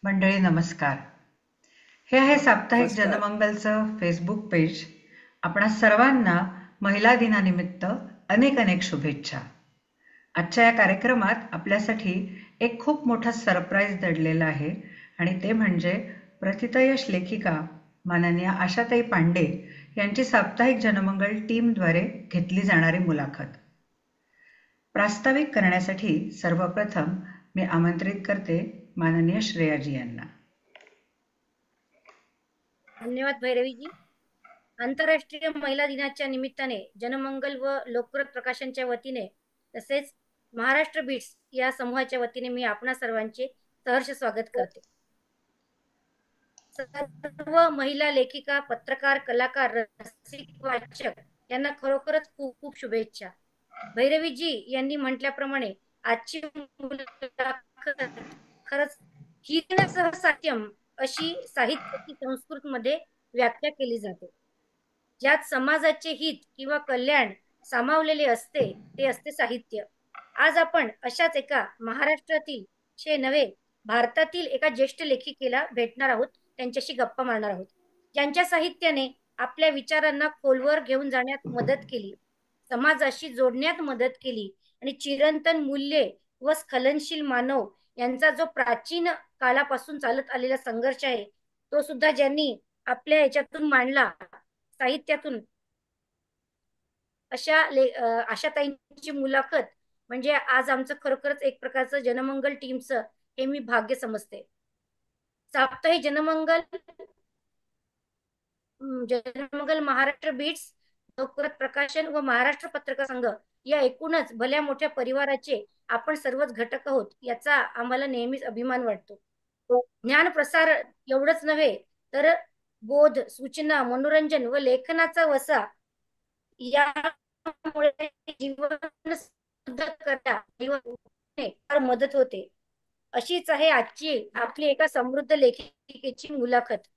मंडळी नमस्कार. हे आहे साप्ताहिक नमस्कार. जनमंगलचं फेसबुक पेज. आपणा सर्वांना महिला दिनानिमित्त अनेक अनेक शुभेच्छा. आजच्या या कार्यक्रमात आपल्यासाठी एक खूप मोठा सरप्राईज दडलेला आहे आणि ते म्हणजे प्रथितयश लेखिका माननीय आशाताई पांडे यांची साप्ताहिक जनमंगल टीमद्वारे घेतली जाणारी मुलाखत. प्रास्ताविक करण्यासाठी सर्वप्रथम मी आमंत्रित करते माननीय श्रेयाजी यांना. धन्यवाद भैरवीजी. आंतरराष्ट्रीय महिला दिनाच्या निमित्ताने जनमंगल व लोकप्रत प्रकाशनच्या वतीने तसेच महाराष्ट्र बीट्स या समूहाच्या वतीने मी आपणा सर्वांचे सहर्ष स्वागत करते. सर्व महिला लेखिका, पत्रकार, कलाकार, रसिक, वाचक यांना खरोखरच खूप खूप शुभेच्छा. भैरवीजी यांनी म्हटल्याप्रमाणे आजची मुलाखत खरंच कीर्तनासह सात्यम अशी साहित्याची संस्कृतमध्ये व्याख्या केली जाते. ज्यात समाजाचे हित किंवा कल्याण सामावलेले असते ते असते साहित्य. आज आपण अशाच एका महाराष्ट्रातील नव्हे भारतातील एका ज्येष्ठ लेखिकेला भेटणार आहोत, त्यांच्याशी गप्पा मारणार आहोत, ज्यांच्या साहित्याने आपल्या विचारांना खोलवर घेऊन जाण्यात मदत केली, समाजाशी जोडण्यात मदत केली आणि चिरंतन मूल्ये व स्खलनशील मानव यांचा जो प्राचीन काळापासून चालत आलेला संघर्ष आहे तो सुद्धा ज्यांनी आपल्या याच्यातून मांडला साहित्यातून, आशाताईंची मुलाखत म्हणजे आज आमचं खरोखरच एक प्रकारचं जनमंगल टीमचं हे मी भाग्य समजते. साप्ताहिक जनमंगल महाराष्ट्र बीट्स, लोकप्रत प्रकाशन व महाराष्ट्र पत्रकार संघ या एकूणच भल्या मोठ्या परिवाराचे आपण सर्वच घटक आहोत याचा आम्हाला नेहमीच अभिमान वाटतो. ज्ञान प्रसार एवढंच नव्हे तर बोध, सूचना, मनोरंजन व लेखनाचा वसा यामुळे जीवन सुद्धा करता फार मदत होते. अशीच आहे आजची आपली एका समृद्ध लेखिकेची मुलाखत.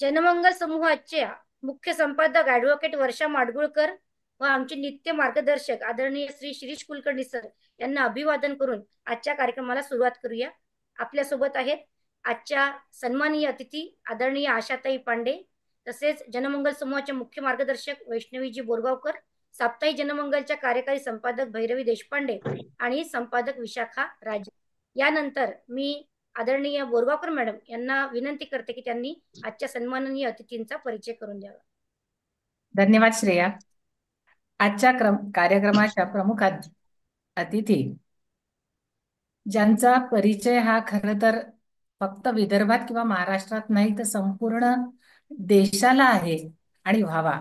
जनमंगल समूहाच्या मुख्य संपादक ऍडव्होकेट वर्षा माडगुळकर व आमचे नित्य मार्गदर्शक आदरणीय श्री शिरीष कुलकर्णी सर यांना अभिवादन करून आजच्या कार्यक्रमाला सुरुवात करूया. आपल्या सोबत आहेत आजच्या सन्माननीय अतिथी आदरणीय आशाताई पांडे, तसेच जनमंगल समूहाचे मुख्य मार्गदर्शक वैष्णवीजी बोरगावकर, साप्ताहिक जनमंगलच्या कार्यकारी संपादक भैरवी देशपांडे आणि संपादक विशाखा राजे. यानंतर मी आदरणीय बोरगावकर मॅडम यांना विनंती करते की त्यांनी आजच्या सन्माननीय अतिथींचा परिचय करून द्यावा. धन्यवाद श्रेया. आजच्या कार्यक्रमाच्या प्रमुख अतिथी ज्यांचा परिचय हा खरं तर फक्त विदर्भात किंवा महाराष्ट्रात नाही तर संपूर्ण देशाला आहे आणि व्हावा.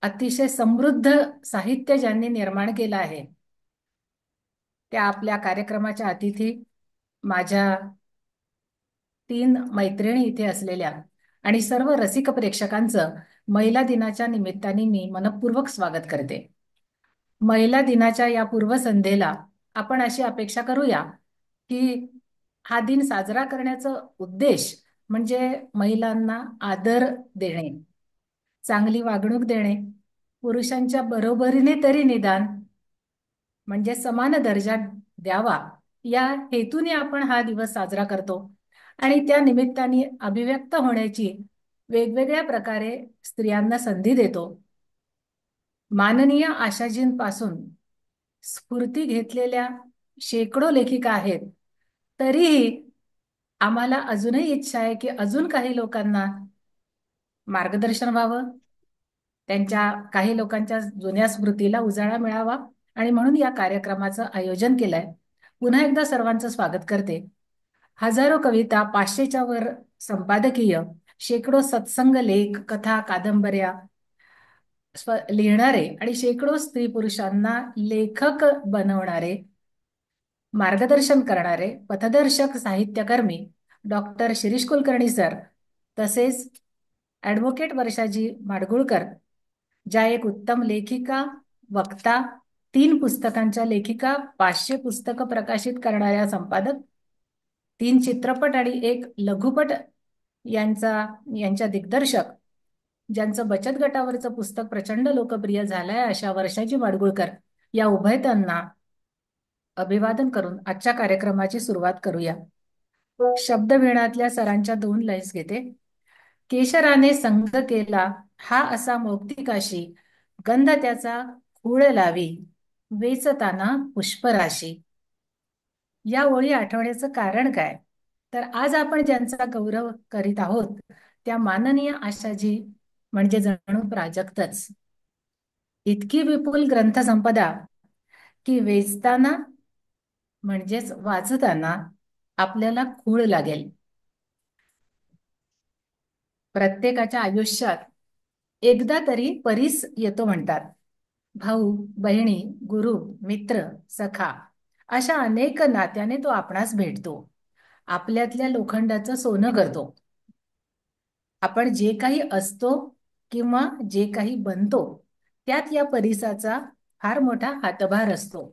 अतिशय समृद्ध साहित्य ज्यांनी निर्माण केलं आहे त्या आपल्या कार्यक्रमाच्या अतिथी, माझ्या 3 मैत्रिणी इथे असलेल्या आणि सर्व रसिक प्रेक्षकांचं महिला दिनाच्या निमित्ताने मी मनपूर्वक स्वागत करते. महिला दिनाच्या या पूर्वसंध्येला आपण अशी अपेक्षा करूया की हा दिन साजरा करण्याचा उद्देश म्हणजे महिलांना आदर देणे, चांगली वागणूक देणे, पुरुषांच्या बरोबरीने तरी निदान म्हणजे समान दर्जा द्यावा या हेतूने आपण हा दिवस साजरा करतो आणि त्या निमित्ताने अभिव्यक्त होण्याची वेगवेगळ्या प्रकारे स्त्रियांना संधी देतो. माननीय आशाजींपासून स्फूर्ती घेतलेल्या शेकडो लेखिका आहेत, तरीही आम्हाला अजूनही इच्छा आहे की अजून काही लोकांना मार्गदर्शन व्हावं, त्यांच्या काही लोकांच्या जुन्या स्मृतीला उजाळा मिळावा आणि म्हणून या कार्यक्रमाचं आयोजन केलंय. पुन्हा एकदा सर्वांचं स्वागत करते. हजारो कविता, 500च्या वर संपादकीय, शेकडो सत्संग लेख, कथा, कादंबऱ्या लिहिणारे आणि शेकडो स्त्री पुरुषांना लेखक बनवणारे, मार्गदर्शन करणारे पथदर्शक साहित्यकर्मी डॉक्टर शिरीष कुलकर्णी सर, तसेच ऍडव्होकेट वर्षाजी माडगुळकर, ज्या एक उत्तम लेखिका, वक्ता, 3 पुस्तकांच्या लेखिका, 500 पुस्तकं प्रकाशित करणाऱ्या संपादक, 3 चित्रपट आणि 1 लघुपट यांच्या दिग्दर्शक, ज्यांचं बचत गटावरचं पुस्तक प्रचंड लोकप्रिय झालंय अशा वर्षाजी माडगुळकर या उभयतांना अभिवादन करून आजच्या कार्यक्रमाची सुरुवात करूया. शब्दवीणातल्या सरांच्या 2 लाईन्स घेते. केशराने संग केला हा असा मौक्तिकाशी, गंध त्याचा खूळ लावी, वेचताना पुष्पराशी. या ओळी आठवण्याचं कारण काय? तर आज आपण ज्यांचा गौरव करीत आहोत त्या माननीय आशाजी म्हणजे जणू प्राजक्तच. इतकी विपुल ग्रंथसंपदा की वेचताना म्हणजेच वाचताना आपल्याला खूळ लागेल. प्रत्येकाच्या आयुष्यात एकदा तरी परीस येतो म्हणतात. भाऊ, बहिणी, गुरु, मित्र, सखा अशा अनेक नात्याने तो आपणास भेटतो. आपल्यातल्या लोखंडाचं सोनं करतो. आपण जे काही असतो किंवा जे काही बनतो त्यात या परिसाचा फार मोठा हातभार असतो.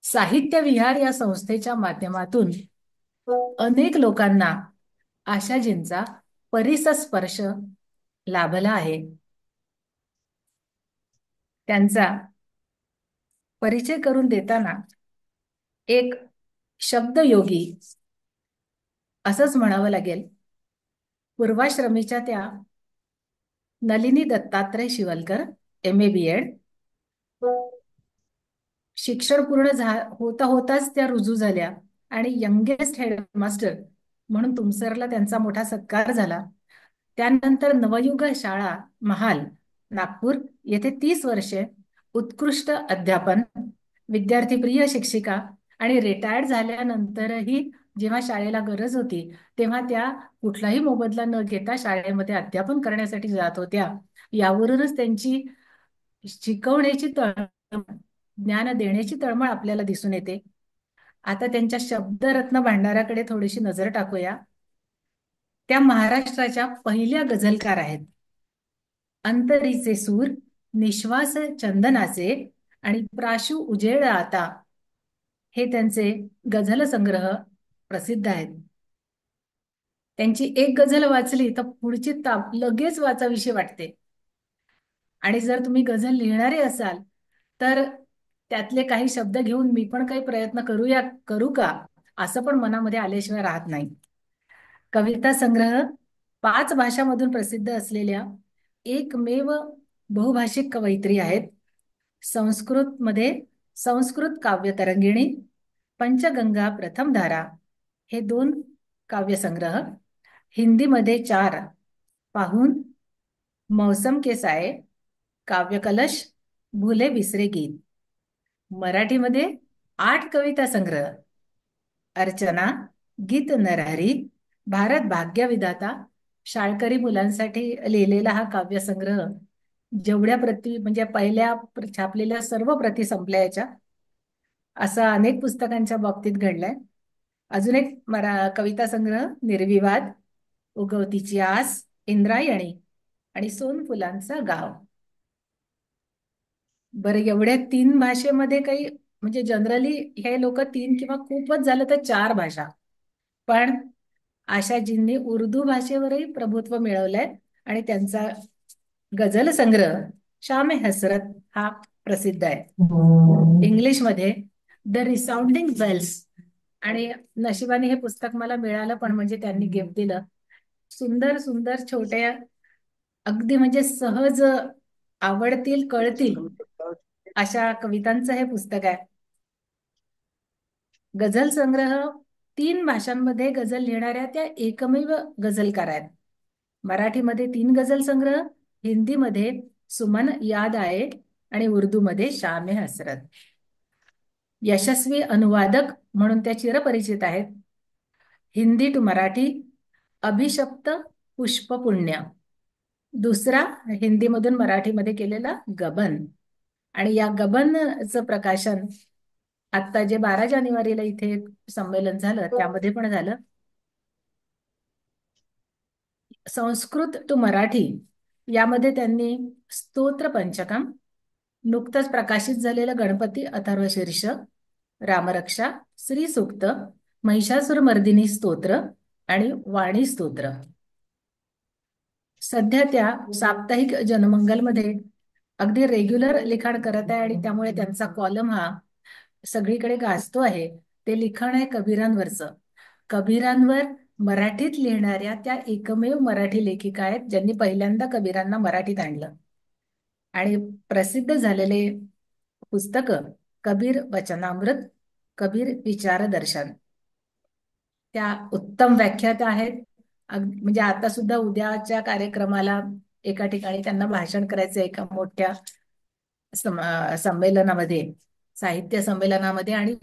साहित्य विहार या संस्थेच्या माध्यमातून अनेक लोकांना आशाजींचा परिस स्पर्श लाभला आहे. त्यांचा परिचय करून देताना एक शब्दयोगी असंच म्हणावं लागेल. पूर्वाश्रमीच्या त्या नलिनी दत्तात्रय शिवलकर, MA BEd. शिक्षण पूर्ण होताच त्या रुजू झाल्या आणि यंगेस्ट हेडमास्टर म्हणून तुमसरला त्यांचा मोठा सत्कार झाला. त्यानंतर नवयुग शाळा महाल नागपूर येथे 30 वर्षे उत्कृष्ट अध्यापन, विद्यार्थीप्रिय शिक्षिका आणि रिटायर्ड झाल्यानंतरही जेव्हा शाळेला गरज होती तेव्हा त्या कुठलाही मोबदला न घेता शाळेमध्ये अध्यापन करण्यासाठी जात होत्या. यावरूनच त्यांची शिकवण्याची तळमळ, ज्ञान देण्याची तळमळ आपल्याला दिसून येते. आता त्यांच्या शब्दरत्न भांडाराकडे थोडीशी नजर टाकूया. त्या महाराष्ट्राच्या पहिल्या गझलकार आहेत. अंतरीचे सूर, निश्वास चंदनाचे आणि प्राशु उजेड आता हे त्यांचे गझल संग्रह प्रसिद्ध आहेत. त्यांची एक गझल वाचली तर पुढची लगेच वाचावीशी वाटते. आणि जर तुम्ही गझल लिहिणारे असाल तर त्यातले काही शब्द घेऊन मी पण काही प्रयत्न करू का असं पण मनामध्ये आल्याशिवाय राहत नाही. कविता संग्रह 5 भाषांमधून प्रसिद्ध असलेल्या एकमेव बहुभाषिक कवयित्री आहेत. संस्कृत काव्य तरंगिणी, पंचगंगा प्रथमधारा हे 2 काव्यसंग्रह, हिंदीमध्ये 4 पाहून, मौसम के साये, काव्य कलश, भुले बिसरे गीत, मराठीमध्ये 8 कविता संग्रह, अर्चना, गीत नरहरी, भारत भाग्यविधाता, शाळकरी मुलांसाठी लिहिलेला हा काव्यसंग्रह जेवढ्या प्रती म्हणजे पहिल्या छापलेल्या सर्व प्रती संपल्या याच्या, असा अनेक पुस्तकांच्या बाबतीत घडलाय. अजून एक कविता संग्रह निर्विवाद, उगवतीची आस, इंद्रायणी आणि सोनफुलांचा गाव. बरं, एवढ्या 3 भाषेमध्ये काही म्हणजे जनरली हे लोक 3 किंवा खूपच झालं तर 4 भाषा, पण आशाजींनी उर्दू भाषेवरही प्रभुत्व मिळवलंय आणि त्यांचा गझल संग्रह शाम हसरत हा प्रसिद्ध आहे. इंग्लिशमध्ये द रिसाउंडिंग बेल्स, आणि नशिबाने हे पुस्तक मला मिळालं पण म्हणजे त्यांनी गिफ्ट दिलं. सुंदर सुंदर छोट्या अगदी म्हणजे सहज आवडतील कळतील अशा कवितांचं हे पुस्तक आहे. गझल संग्रह 3 भाषांमध्ये गझल लिहिणाऱ्या त्या एकमेव गझलकार आहेत. मराठीमध्ये 3 गझल संग्रह, हिंदीमध्ये सुमन याद आए आणि उर्दूमध्ये शाम हसरत. यशस्वी अनुवादक म्हणून त्या चिरपरिचित आहेत. हिंदी टू मराठी अभिशप्त पुष्पपुण्य, दुसरा हिंदीमधून मराठीमध्ये केलेला गबन, आणि या गबनचं प्रकाशन आता जे 12 जानेवारीला इथे संमेलन झालं त्यामध्ये पण झालं. संस्कृत टू मराठी यामध्ये त्यांनी स्तोत्र पंचकम, नुकतंच प्रकाशित झालेलं गणपती अथर्वशीर्ष, रामरक्षा, श्री सूक्त, महिषासुर मर्दिनी स्तोत्र आणि वाणी स्तोत्र. सध्या त्या साप्ताहिक जनमंगलमध्ये अगदी रेग्युलर लिखाण करत आहे आणि त्यामुळे त्यांचा कॉलम हा सगळीकडे गाजतो आहे. ते लिखाण आहे कबीरांवरचं. कबीरांवर मराठीत लिहिणाऱ्या त्या एकमेव मराठी लेखिका आहेत ज्यांनी पहिल्यांदा कबीरांना मराठीत आणलं. आणि प्रसिद्ध झालेले पुस्तक कबीर वचनामृत, कबीर विचार दर्शन, त्या उत्तम व्याख्यात्या आहेत. म्हणजे आता सुद्धा उद्याच्या कार्यक्रमाला एका ठिकाणी त्यांना भाषण करायचं एका मोठ्या संमेलनामध्ये, साहित्य संमेलनामध्ये, आणि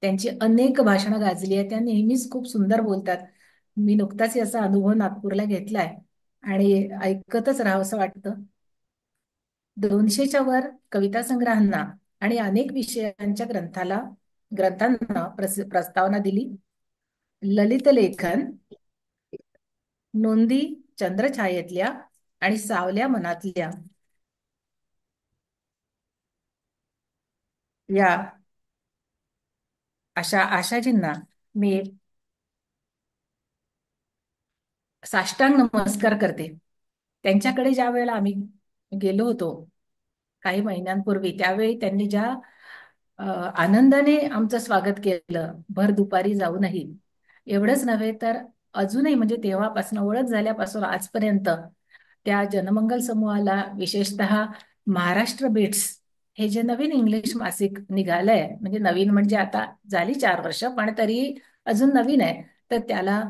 त्यांची अनेक भाषणं गाजली आहेत. त्या नेहमीच खूप सुंदर बोलतात. मी नुकताच याचा अनुभव नागपूरला घेतलाय आणि ऐकतच राहावंसं वाटतं. 200च्या वर कविता संग्रहांना आणि अनेक विषयांच्या ग्रंथांना प्रस्तावना दिली. ललित लेखन, नोंदी चंद्रछायेतल्या आणि सावल्या मनातल्या या अशा आशाजींना मी साष्टांग नमस्कार करते. त्यांच्याकडे ज्या वेळेला आम्ही गेलो होतो काही महिन्यांपूर्वी, त्यावेळी त्यांनी ज्या आनंदाने आमचं स्वागत केलं, भर दुपारी जाऊनही. एवढंच नव्हे तर अजूनही, म्हणजे तेव्हापासून ओळख झाल्यापासून आजपर्यंत त्या जनमंगल समूहाला, विशेषतः महाराष्ट्र बिट्स हे जे नवीन इंग्लिश मासिक निघालंय, म्हणजे नवीन म्हणजे आता झाली 4 वर्ष, पण तरी अजून नवीन आहे, तर त्याला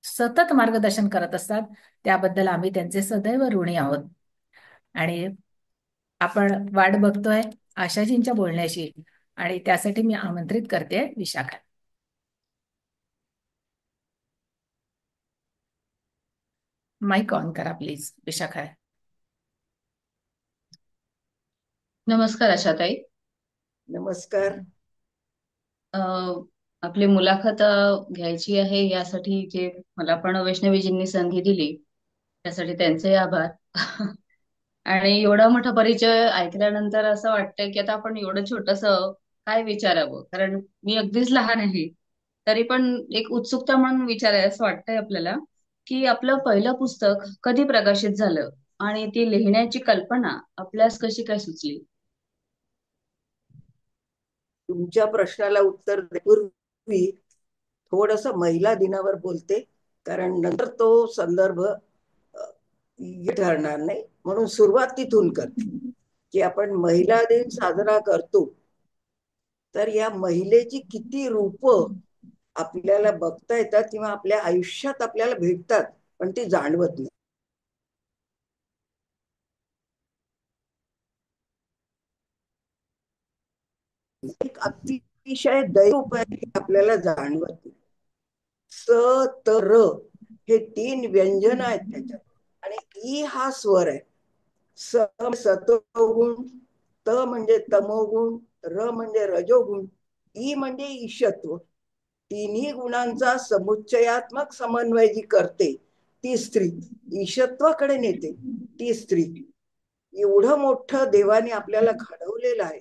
सतत मार्गदर्शन करत असतात. त्याबद्दल आम्ही त्यांचे सदैव ऋणी आहोत. आणि आपण वाट बघतोय आशाजींच्या बोलण्याची, आणि त्यासाठी मी आमंत्रित करते विशाखा. माईक ऑन करा प्लीज, विशाखा. नमस्कार आशाताई. नमस्कार. आपली मुलाखत घ्यायची आहे, यासाठी जे मला पण वैष्णवीजींनी संधी दिली त्यासाठी त्यांचे आभार. आणि एवढा मोठा परिचय ऐकल्यानंतर असं वाटतंय की आता आपण एवढं छोटस काय विचारावं, कारण मी अगदीच लहान आहे, तरी पण एक उत्सुकता म्हणून विचारायला असं वाटतंय आपल्याला की आपलं पहिलं पुस्तक कधी प्रकाशित झालं आणि ती लिहिण्याची कल्पना आपल्यास कशी काय सुचली? तुमच्या प्रश्नाला उत्तर देण्यापूर्वी थोडस महिला दिनावर बोलते, कारण नंतर तो संदर्भ ठरणार नाही, म्हणून सुरुवात तिथून करते की आपण महिला दिन साजरा करतो, तर या महिलेची किती रूप आपल्याला बघता येतात किंवा आपल्या आयुष्यात आपल्याला भेटतात, पण ती जाणवत नाही. एक अतिशय दैव आपल्याला जाणवत नाही. स त र हे 3 व्यंजन आहेत त्याच्यात, आणि ई हा स्वर आहे. स सतोगुण, त म्हणजे तमोगुण, र म्हणजे रजोगुण, ई म्हणजे ईशत्व. तिन्ही गुणांचा समुच्चयात्मक समन्वय जी करते ती स्त्री, ईशत्वाकडे नेते ती स्त्री. एवढं मोठं देवाने आपल्याला घडवलेलं आहे,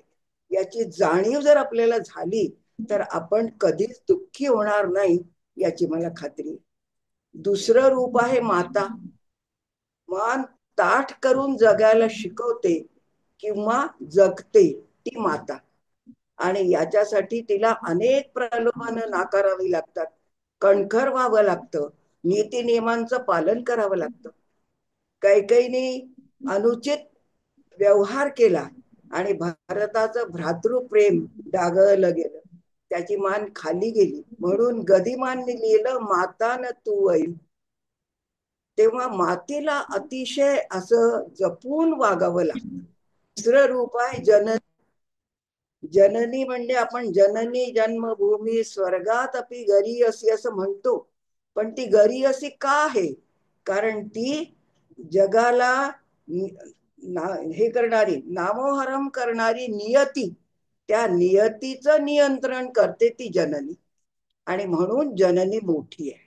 याची जाणीव जर आपल्याला झाली तर आपण कधीच दुःखी होणार नाही, याची मला खात्री आहे. दुसरं रूप आहे माता. मान ताठ करून जगायला शिकवते किंवा जगते ती माता, आणि याच्यासाठी तिला अनेक प्रलोभनं नाकारावी लागतात, कणखर व्हावं लागतं, नीती नियमांचं पालन करावं लागतं. कैकेयीने अनुचित व्यवहार केला आणि भारताचं भ्रातृप्रेम डागळलं गेलं, त्याची मान खाली गेली, म्हणून गदिमांनी लिहिलं माता न तू ऐ. तेव्हा मातेला अतिशय असं जपून वागावं लागतं. दुसरं रूप आहे जननी. जननी म्हणजे आपण जननी जन्मभूमी स्वर्गात अपि गरी असी असं म्हणतो, पण ती गरी असी का आहे? कारण ती जगाला हे करणारी, नामोहरम करणारी नियती, त्या नियतीचं नियंत्रण करते ती जननी, आणि म्हणून जननी मोठी आहे.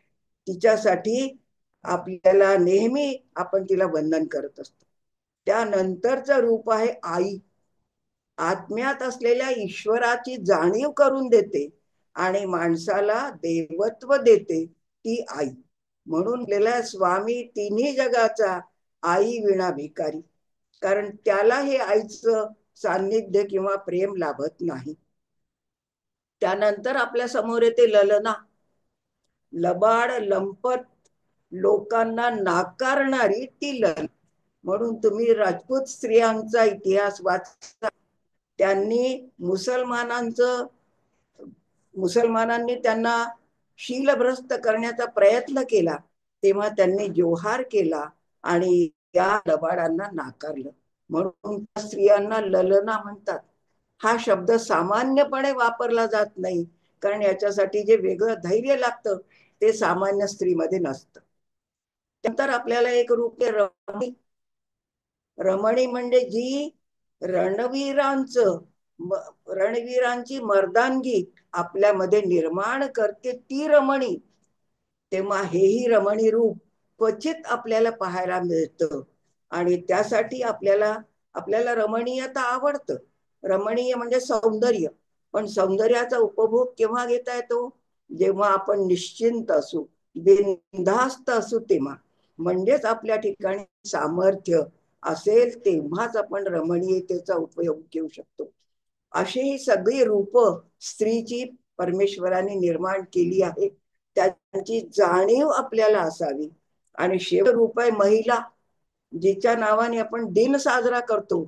तिच्यासाठी आपल्याला नेहमी आपण तिला वंदन करत असतो. त्यानंतरचं रूप आहे आई. आत्म्यात असलेल्या ईश्वराची जाणीव करून देते आणि माणसाला देवत्व देते ती आई. म्हणून लिहिलंय स्वामी तिन्ही जगाचा, आई विना भिकारी, कारण त्याला हे आईचं सान्निध्य किंवा प्रेम लाभत नाही. त्यानंतर आपल्या समोर येते ललना. लबाड लंपट लोकांना नाकारणारी ती लल. म्हणून तुम्ही राजपूत स्त्रियांचा इतिहास वाचा. त्यांनी मुसलमानांनी त्यांना शीलभ्रष्ट करण्याचा प्रयत्न केला, तेव्हा त्यांनी जोहार केला आणि या लबाडांना नाकारलं. म्हणून स्त्रियांना ललना म्हणतात. हा शब्द सामान्यपणे वापरला जात नाही, कारण याच्यासाठी जे वेगळं धैर्य लागतं ते सामान्य स्त्रीमध्ये नसतं. त्यानंतर आपल्याला एक रूप रमणी. रमणी म्हणजे जी रणवीरांची मर्दानगी आपल्यामध्ये निर्माण करते, ती रमणी. तेव्हा हेही रमणी रूप क्वचित आपल्याला पाहायला मिळतं आणि त्यासाठी आपल्याला रमणीयता आवडतं. रमणीय म्हणजे सौंदर्य, पण सौंदर्याचा उपभोग केव्हा घेता येतो? जेव्हा आपण निश्चिंत असू, बिनधास्त असू तेव्हा. म्हणजेच आपल्या ठिकाणी सामर्थ्य असेल तेव्हाच आपण रमणीयतेचा उपयोग घेऊ शकतो. अशी ही सगळी रूप स्त्रीची परमेश्वराने निर्माण केली आहे. त्यांची जाणीव आपल्याला असावी. आणि शेवट रूप आहे महिला, जिच्या नावाने आपण दिन साजरा करतो.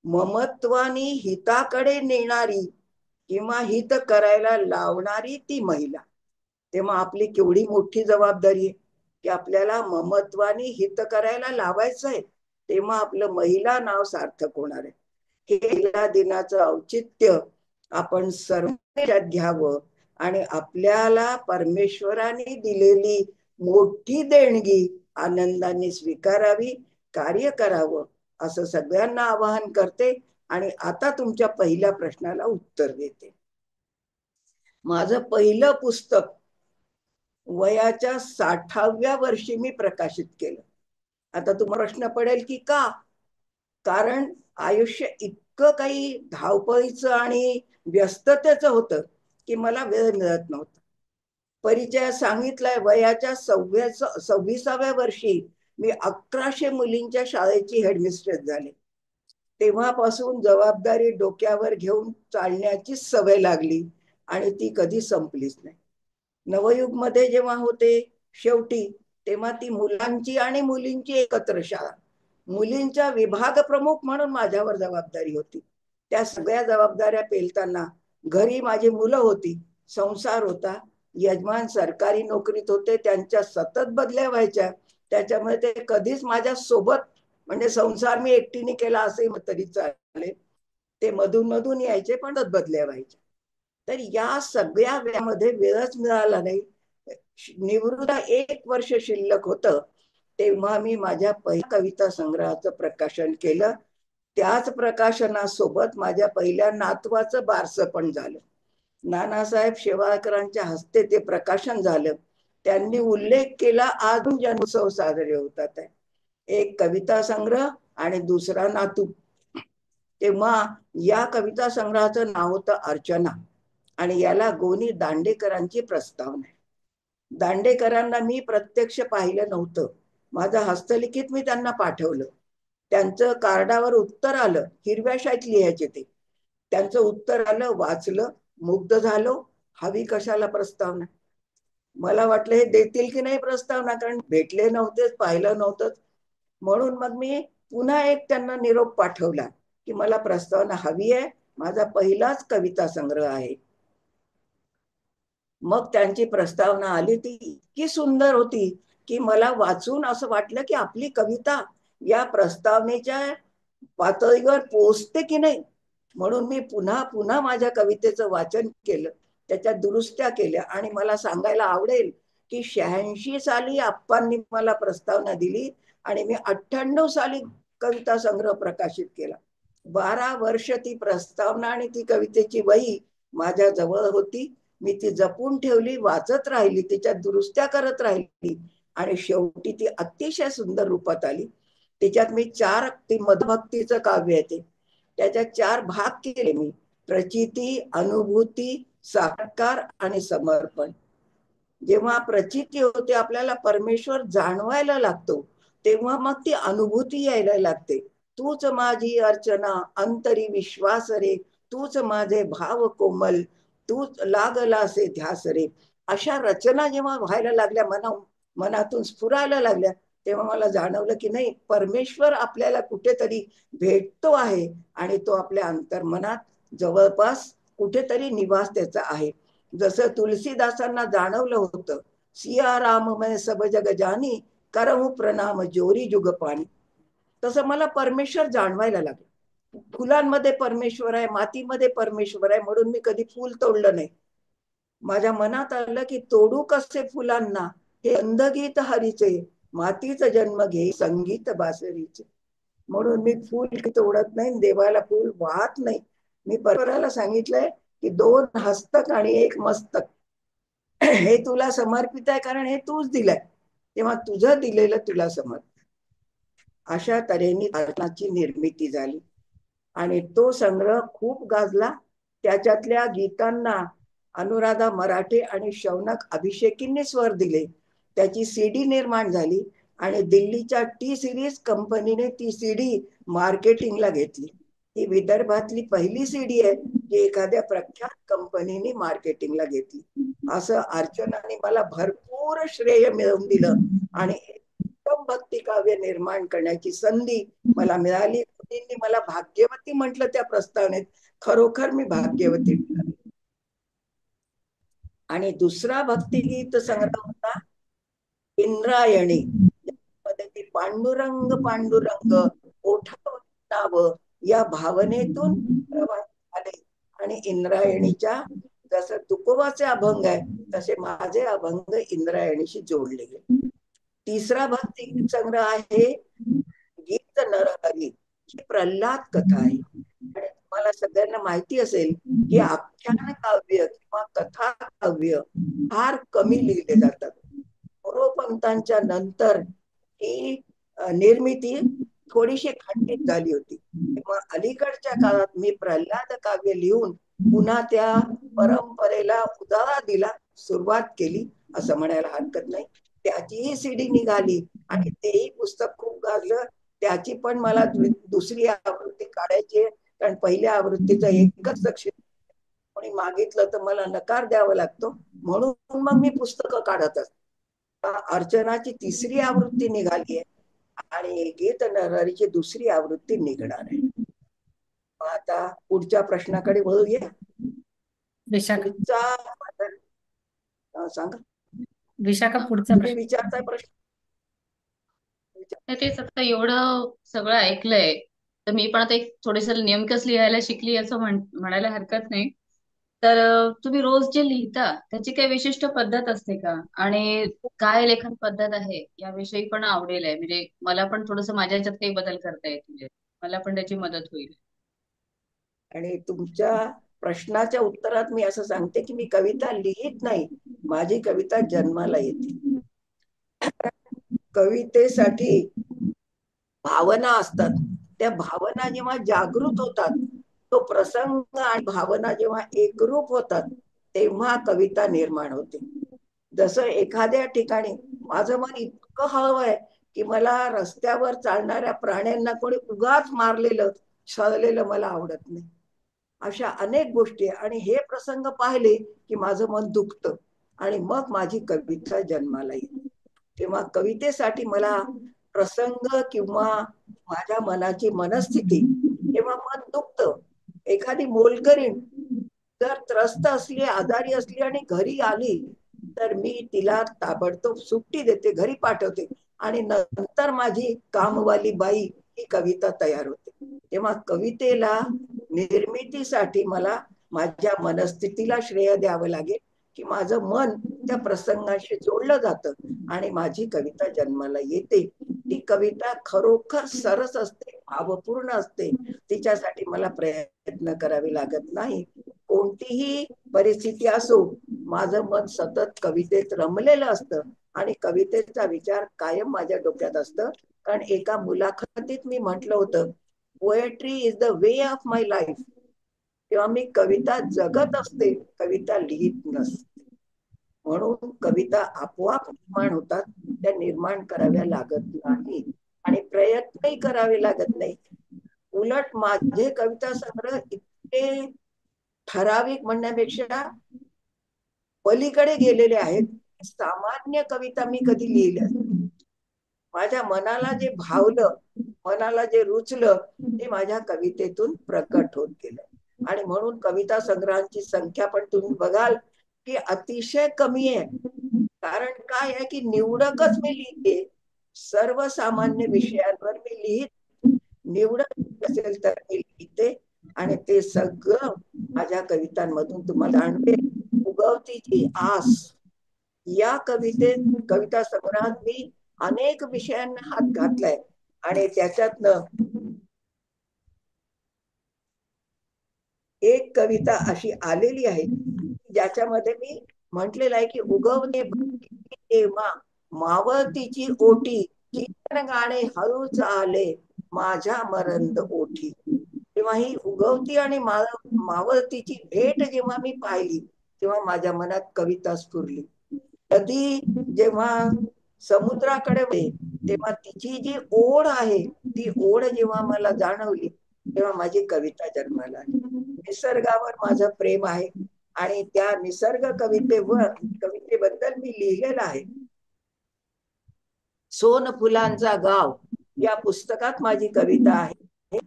ममत्वानी हिताकडे नेणारी किंवा हित करायला लावणारी ती महिला. तेव्हा आपली केवढी मोठी जबाबदारी आहे की आपल्याला ममत्वानी हित करायला लावायचं आहे, तेव्हा आपलं महिला नाव सार्थक होणार आहे. हे महिला दिनाचं औचित्य आपण सर्वांनी घ्यावं आणि आपल्याला परमेश्वराने दिलेली मोठी देणगी आनंदाने स्वीकारावी, कार्य करावं, असं सगळ्यांना आवाहन करते. आणि आता तुमच्या पहिल्या प्रश्नाला उत्तर देते. माझं पहिलं पुस्तक वयाच्या 60व्या वर्षी मी प्रकाशित केलं. आता तुम्हाला प्रश्न पडेल की का? कारण आयुष्य इतकं काही धावपळीचं आणि व्यस्ततेचं होतं की मला वेळ मिळत नव्हता. परिचय सांगितलाय, वयाच्या 26व्या वर्षी मी 1100 मुलींच्या शाळेची हेडमिस्ट्रेस झाले. तेव्हापासून जबाबदारी डोक्यावर घेऊन चालण्याची सवय लागली आणि ती कधी संपलीच नाही. नवयुग मध्ये जेव्हा होते शेवटी, तेव्हा ती मुलांची आणि मुलींची एकत्र शाळा. मुलींच्या विभाग प्रमुख म्हणून माझ्यावर जबाबदारी होती. त्या सगळ्या जबाबदाऱ्या पेलताना घरी माझी मुलं होती, संसार होता, यजमान सरकारी नोकरीत होते, त्यांच्या सतत बदल्या व्हायच्या. त्याच्यामुळे ते कधीच माझ्या सोबत, म्हणजे संसार मी एकटीने केला असे तरी चालेल, ते मधून मधून यायचे पण बदल्या व्हायच्या. तर या सगळ्या वेळामध्ये वेळच मिळाला नाही. निवृत्त 1 वर्ष शिल्लक होतं तेव्हा मी माझ्या पहिल्या कविता संग्रहाचं प्रकाशन केलं. त्याच प्रकाशनासोबत माझ्या पहिल्या नातवाचं बारसं पण झालं. नानासाहेब शेवाळकरांच्या हस्ते ते प्रकाशन झालं. त्यांनी उल्लेख केला, आज जन्मोत्सव साजरे होतात आहे. एक कविता संग्रह आणि दुसरा नातू. तेव्हा या कविता संग्रहाचं नाव होतं अर्चना आणि याला गोनी दांडेकरांची प्रस्तावना आहे. दांडेकरांना मी प्रत्यक्ष पाहिलं नव्हतं, माझं हस्तलिखित मी त्यांना पाठवलं. त्यांचं कार्डावर उत्तर आलं, हिरव्या शाईत लिहायचे ते. त्यांचं उत्तर आलं, वाचलं, मुग्ध झालो. हवी कशाला प्रस्तावना? मला वाटलं हे देतील की नाही प्रस्तावना, कारण भेटले नव्हतेच, पाहिलं नव्हतं. म्हणून मग मी पुन्हा एक त्यांना निरोप पाठवला की मला प्रस्तावना हवी आहे, माझा पहिलाच कविता संग्रह आहे. मग त्यांची प्रस्तावना आली, ती इतकी सुंदर होती की मला वाचून असं वाटलं की आपली कविता या प्रस्तावनेच्या पातळीवर पोहोचते की नाही. म्हणून मी पुन्हा पुन्हा माझ्या कवितेचं वाचन केलं, त्याच्या दुरुस्त्या केल्या. आणि मला सांगायला आवडेल की 86 साली आप्पांनी मला प्रस्तावना दिली आणि मी 98 साली कविता संग्रह प्रकाशित केला. 12 वर्ष ती प्रस्तावना आणि ती कवितेची वही माझ्या जवळ होती. मी ती जपून ठेवली, वाचत राहिली, त्याच्यात दुरुस्त्या करत राहिली आणि शेवटी ती अतिशय सुंदर रूपात आली. त्याच्यात मी ती मधभक्तीचं काव्य आहे, त्याच्यात 4 भाग केले मी: प्रचिती, अनुभूती, साक्षात्कार आणि समर्पण. जेव्हा प्रचिती होते, आपल्याला परमेश्वर जाणवायला लागतो, तेव्हा मग ती अनुभूती यायला लागते. तूच माझी अर्चना, अंतरी विश्वास रे, तूच माझे भाव कोमल, तूच लागलासे ध्यास रे. अशा रचना जेव्हा व्हायला लागल्या, मनातून स्फुरायला लागल्या, तेव्हा मला जाणवलं की नाही, परमेश्वर आपल्याला कुठेतरी भेटतो आहे आणि तो आपल्या अंतर्मनात जवळपास कुठेतरी निवास त्याचा आहे. जसं तुलसीदासांना जाणवलं होतं, सिया राम मैं सब जग जानी, करहूं प्रणाम जोरी जुग पाणी. तसं मला परमेश्वर जाणवायला लागलं. फुलांमध्ये परमेश्वर आहे, मातीमध्ये परमेश्वर आहे, म्हणून मी कधी फुल तोडलं नाही. माझ्या मनात आलं की तोडू कसे फुलांना, हे अंधगीत हरीचे, मातीचा जन्म घे संगीत बासरीचे. म्हणून मी फूल तोडत नाही, देवाला फूल वाहत नाही. मी परमेश्वराला सांगितलंय की 2 हस्तक आणि 1 मस्तक हे तुला समर्पित आहे, कारण हे तूच दिलंय, तेव्हा तुझं दिलेलं तुला समर्पित. अशा तऱ्हेने अर्चनाची निर्मिती झाली आणि तो संग्रह खूप गाजला. त्याच्यातल्या गीतांना अनुराधा मराठे आणि शौनक अभिषेकींनी स्वर दिले. त्याची सीडी निर्माण झाली आणि दिल्लीच्या टी सिरीज कंपनीने ती सीडी मार्केटिंगला घेतली. ही विदर्भातली पहिली सीडी आहे जी एखाद्या प्रख्यात कंपनीने मार्केटिंगला घेतली. असं अर्चनाने मला भरपूर श्रेय मिळवून दिलं आणि उत्तम भक्ती काव्य निर्माण करण्याची संधी मला मिळाली. मुलींनी मला भाग्यवती म्हटलं त्या प्रस्तावनेत. खरोखर मी भाग्यवती ठरले. आणि दुसरा भक्तिगीत संग्रह होता इंद्रायणी, मध्ये पांडुरंग पांडुरंग ओठावरील नाव या भावनेतून प्रवास झाले. आणि इंद्रायणीच्या जसं तुकोबाचे अभंग आहे तसे माझे अभंग इंद्रायणीशी जोडले गेले. तिसरा भक्तिगीत संग्रह आहे गीत नरहरी, ही प्रल्हाद कथा आहे. आणि तुम्हाला सगळ्यांना माहिती असेल की आख्यान काव्य किंवा कथा काव्य फार कमी लिहिले जातात. मोरोपंतांच्या नंतर ही निर्मिती थोडीशी खंडित झाली होती. तेव्हा अलीकडच्या काळात मी प्रल्हाद काव्य लिहून पुन्हा त्या परंपरेला उजाळा दिला, सुरुवात केली असं म्हणायला हरकत नाही. त्याचीही सीडी निघाली आणि तेही पुस्तक खूप गाजलं. त्याची पण मला दुसरी आवृत्ती काढायची आहे, कारण पहिल्या आवृत्तीचं एकच लक्ष कोणी मागितलं तर मला नकार द्यावा लागतो, म्हणून मग मी पुस्तकं काढत असते. अर्चनाची तिसरी आवृत्ती निघाली आहे आणि गीत नरहरीची दुसरी आवृत्ती निघणार आहे. आता पुढच्या प्रश्नाकडे वळूया. विशाखा पुढचा सांगा. विशाखा पुढचा तुम्ही प्रश्न. विचारताय प्रश्न. तेच आता एवढं सगळं ऐकलंय तर मी पण आता एक थोडेस नेमकंच लिहायला शिकली असं म्हणायला हरकत नाही. तर तुम्ही रोज जे लिहिता त्याची काही विशिष्ट पद्धत असते का, आणि काय लेखन पद्धत आहे याविषयी पण आवडेल आहे. म्हणजे मला पण थोडस माझ्या ह्याच्यात काही बदल करता येईल, म्हणजे मला पण त्याची मदत होईल. आणि तुमच्या प्रश्नाच्या उत्तरात मी असं सांगते की मी कविता लिहित नाही, माझी कविता जन्माला येते. कवितेसाठी भावना असतात, त्या भावना जेव्हा जागृत होतात, तो प्रसंग आणि भावना जेव्हा एकरूप होतात, तेव्हा कविता निर्माण होते. जसं एखाद्या ठिकाणी माझं मन इतकं हळवं आहे की मला रस्त्यावर चालणाऱ्या प्राण्यांना कोणी उगाच मारलेलं छळलेलं मला आवडत नाही. अशा अनेक गोष्टी आणि हे प्रसंग पाहिले की माझं मन दुखतं आणि मग माझी कविता जन्माला येते. तेव्हा कवितेसाठी मला प्रसंग किंवा माझ्या मनाची मनस्थिती, तेव्हा मन दुखतं. एखादी मोलकरीण जर त्रस्त असली, आजारी असली आणि घरी आली तर मी तिला ताबडतोब सुट्टी देते, घरी पाठवते आणि नंतर माझी कामवाली बाई ही कविता तयार होते. तेव्हा कवितेला निर्मितीसाठी मला माझ्या मनस्थितीला श्रेय द्यावं लागेल की माझं मन त्या प्रसंगाशी जोडलं जातं आणि माझी कविता जन्माला येते. ती कविता खरोखर सरस असते, भावपूर्ण असते. तिच्यासाठी मला प्रयत्न करावे लागत नाही. कोणतीही परिस्थिती असो, माझं मन सतत कवितेत रमलेलं असतं आणि कवितेचा विचार कायम माझ्या डोक्यात असतं. कारण एका मुलाखतीत मी म्हटलं होतं, poetry is the way of my life. तेव्हा मी कविता जगत असते, कविता लिहित नसते. म्हणून कविता आपोआप निर्माण होतात, त्या निर्माण कराव्या लागत नाही आणि प्रयत्नही करावे लागत नाही. उलट माझे कविता संग्रह इतके ठराविक म्हणण्यापेक्षा पलीकडे गेलेले आहेत. सामान्य कविता मी कधी लिहिल्या, माझ्या मनाला जे भावलं, मनाला जे रुचलं, ते माझ्या कवितेतून प्रकट होत गेलं. आणि म्हणून कविता संग्रहांची संख्या पण तुम्ही बघाल की अतिशय कमी आहे. कारण काय आहे की निवडकच मी लिहिते, सर्वसामान्य विषयांवर मी निवडक असेल तर मी लिहिते, आणि ते सगळं माझ्या कवितांमधून तुम्हाला जाणवेल. उगवतीची आस या कविता संग्रहात मी अनेक विषयांना हात घातलाय, आणि त्याच्यातनं एक कविता अशी आलेली आहे ज्याच्यामध्ये मी म्हटलेलं आहे की उगवणे तेव्हा मावळतीची ओटी, कीर्तन गाणे हळूच आले माझ्या मरंद ओठी. तेव्हा ही उगवती आणि मावळतीची भेट जेव्हा मी पाहिली, तेव्हा माझ्या मनात कविता स्फुरली. नदी जेव्हा समुद्राकडे तेव्हा तिची जी ओढ आहे, ती ओढ जेव्हा मला जाणवली, तेव्हा माझी कविता जन्माला आली. निसर्गावर माझं प्रेम आहे, आणि त्या निसर्ग कवितेबद्दल मी लिहिलेलं आहे. सोन फुलांचा गाव या पुस्तकात माझी कविता आहे.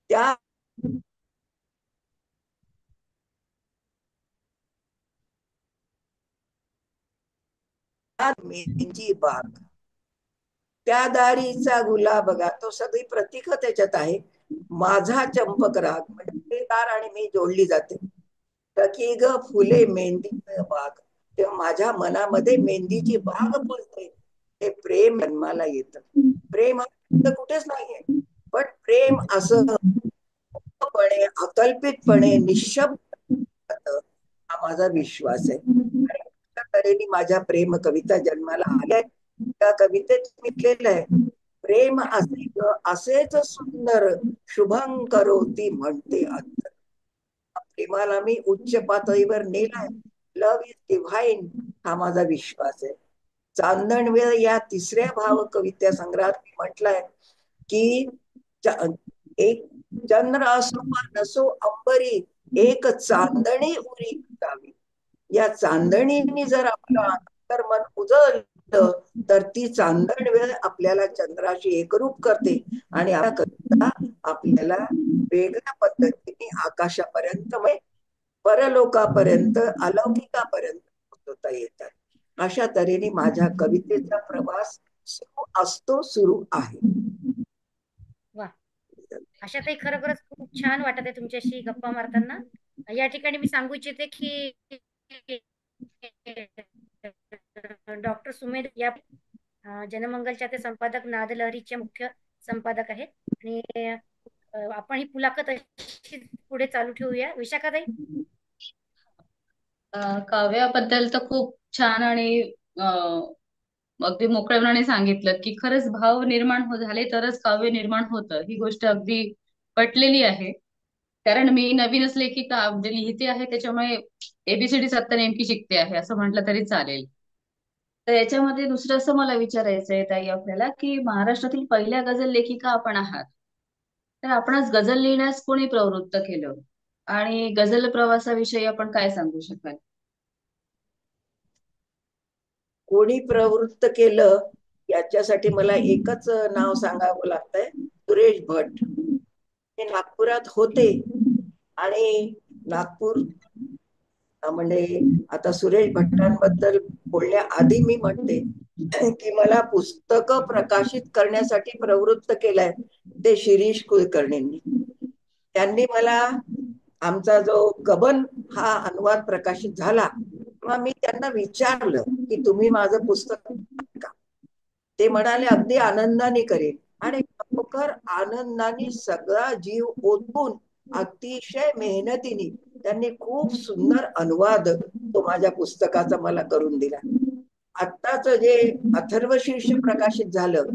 त्या मेंजी बाग, त्या दारीचा गुलाब बघा, तो सगळी प्रतीक त्याच्यात आहे. माझा चंपक राग म्हणजे दार आणि मी जोडली जाते. टकी ग फुले मेहंदी बाग, तेव्हा माझ्या मनामध्ये मेहंदीची बाग फुलते. हे प्रेम जन्माला येतं. प्रेम हा कुठेच नाहीये, पण प्रेम असं अकल्पितपणे निशब्द, हा माझा विश्वास आहे. तऱ्हेने माझ्या प्रेम कविता जन्माला आल्या. त्या कवितेत म्हटलेलं आहे, प्रेम असेच सुंदर शुभं करोती म्हणते अंतर. प्रेमाला मी उच्च पातळीवर नेलाय. लव्ह इज डिव्हाइन हा माझा विश्वास आहे. चांदणवेळ या तिसऱ्या भाव कविता संग्रहात मी म्हटलंय की एक चंद्र असो नसो अंबरी, एक चांदणी उरी जावी. या चांदणीने जर आपलं अंतर्मन उजळलं, तर ती चांदण वेळ आपल्याला चंद्राशी एकरूप करते, आणि आपल्याला वेगळ्या पद्धतीने आकाशापर्यंत, परलोकापर्यंत, अलौकिकापर्यंत पोहोचवता येतात. अशा तऱ्हेने माझ्या कवितेचा प्रवास सुरू आहे. वा, आशाताई खरोखरच खूप छान वाटत आहे तुमच्याशी गप्पा मारताना. या ठिकाणी मी सांगू इच्छिते की डॉक्टर सुमेध या जनमंगलच्या ते संपादक नादलहरीचे मुख्य संपादक आहेत. आणि आपण ही मुलाखत अशी पुढे चालू ठेवूया. विशाखाताई, काव्याबद्दल तर खूप छान आणि अगदी मोकळेपणाने सांगितलं की खरंच भाव निर्माण झाले तरच काव्य निर्माण होतं. ही गोष्ट अगदी पटलेली आहे. कारण मी नवीनच लेखिका म्हणजे लिहिते आहे, त्याच्यामुळे एबीसीडी आता नेमकी शिकते आहे असं म्हटलं तरी चालेल. तर याच्यामध्ये दुसरं असं मला विचारायचं आहे ताई आपल्याला, की महाराष्ट्रातील पहिल्या गझल लेखिका आपण आहात, तर आपणास गझल लिहिण्यास कोणी प्रवृत्त केलं, आणि गझल प्रवासाविषयी आपण काय सांगू शकाल? कोणी प्रवृत्त केलं याच्यासाठी मला एकच नाव सांगावं लागतंय, सुरेश भट. ते नागपुरात होते, आणि नागपूर म्हणजे आता सुरेश भटांबद्दल बोलण्याआधी मी म्हणते की मला पुस्तकं प्रकाशित करण्यासाठी प्रवृत्त केलंय ते शिरीष कुलकर्णींनी. त्यांनी मला, आमचा जो कबन हा अनुवाद प्रकाशित झाला, तेव्हा मी त्यांना विचारलं की तुम्ही माझं पुस्तक का? ते म्हणाले अगदी आनंदाने करेल. आणि खरोखर आनंदाने सगळा जीव ओतून अतिशय मेहनतीने त्यांनी खूप सुंदर अनुवाद तो माझ्या पुस्तकाचा मला करून दिला. आत्ताच जे अथर्वशीर्ष प्रकाशित झालं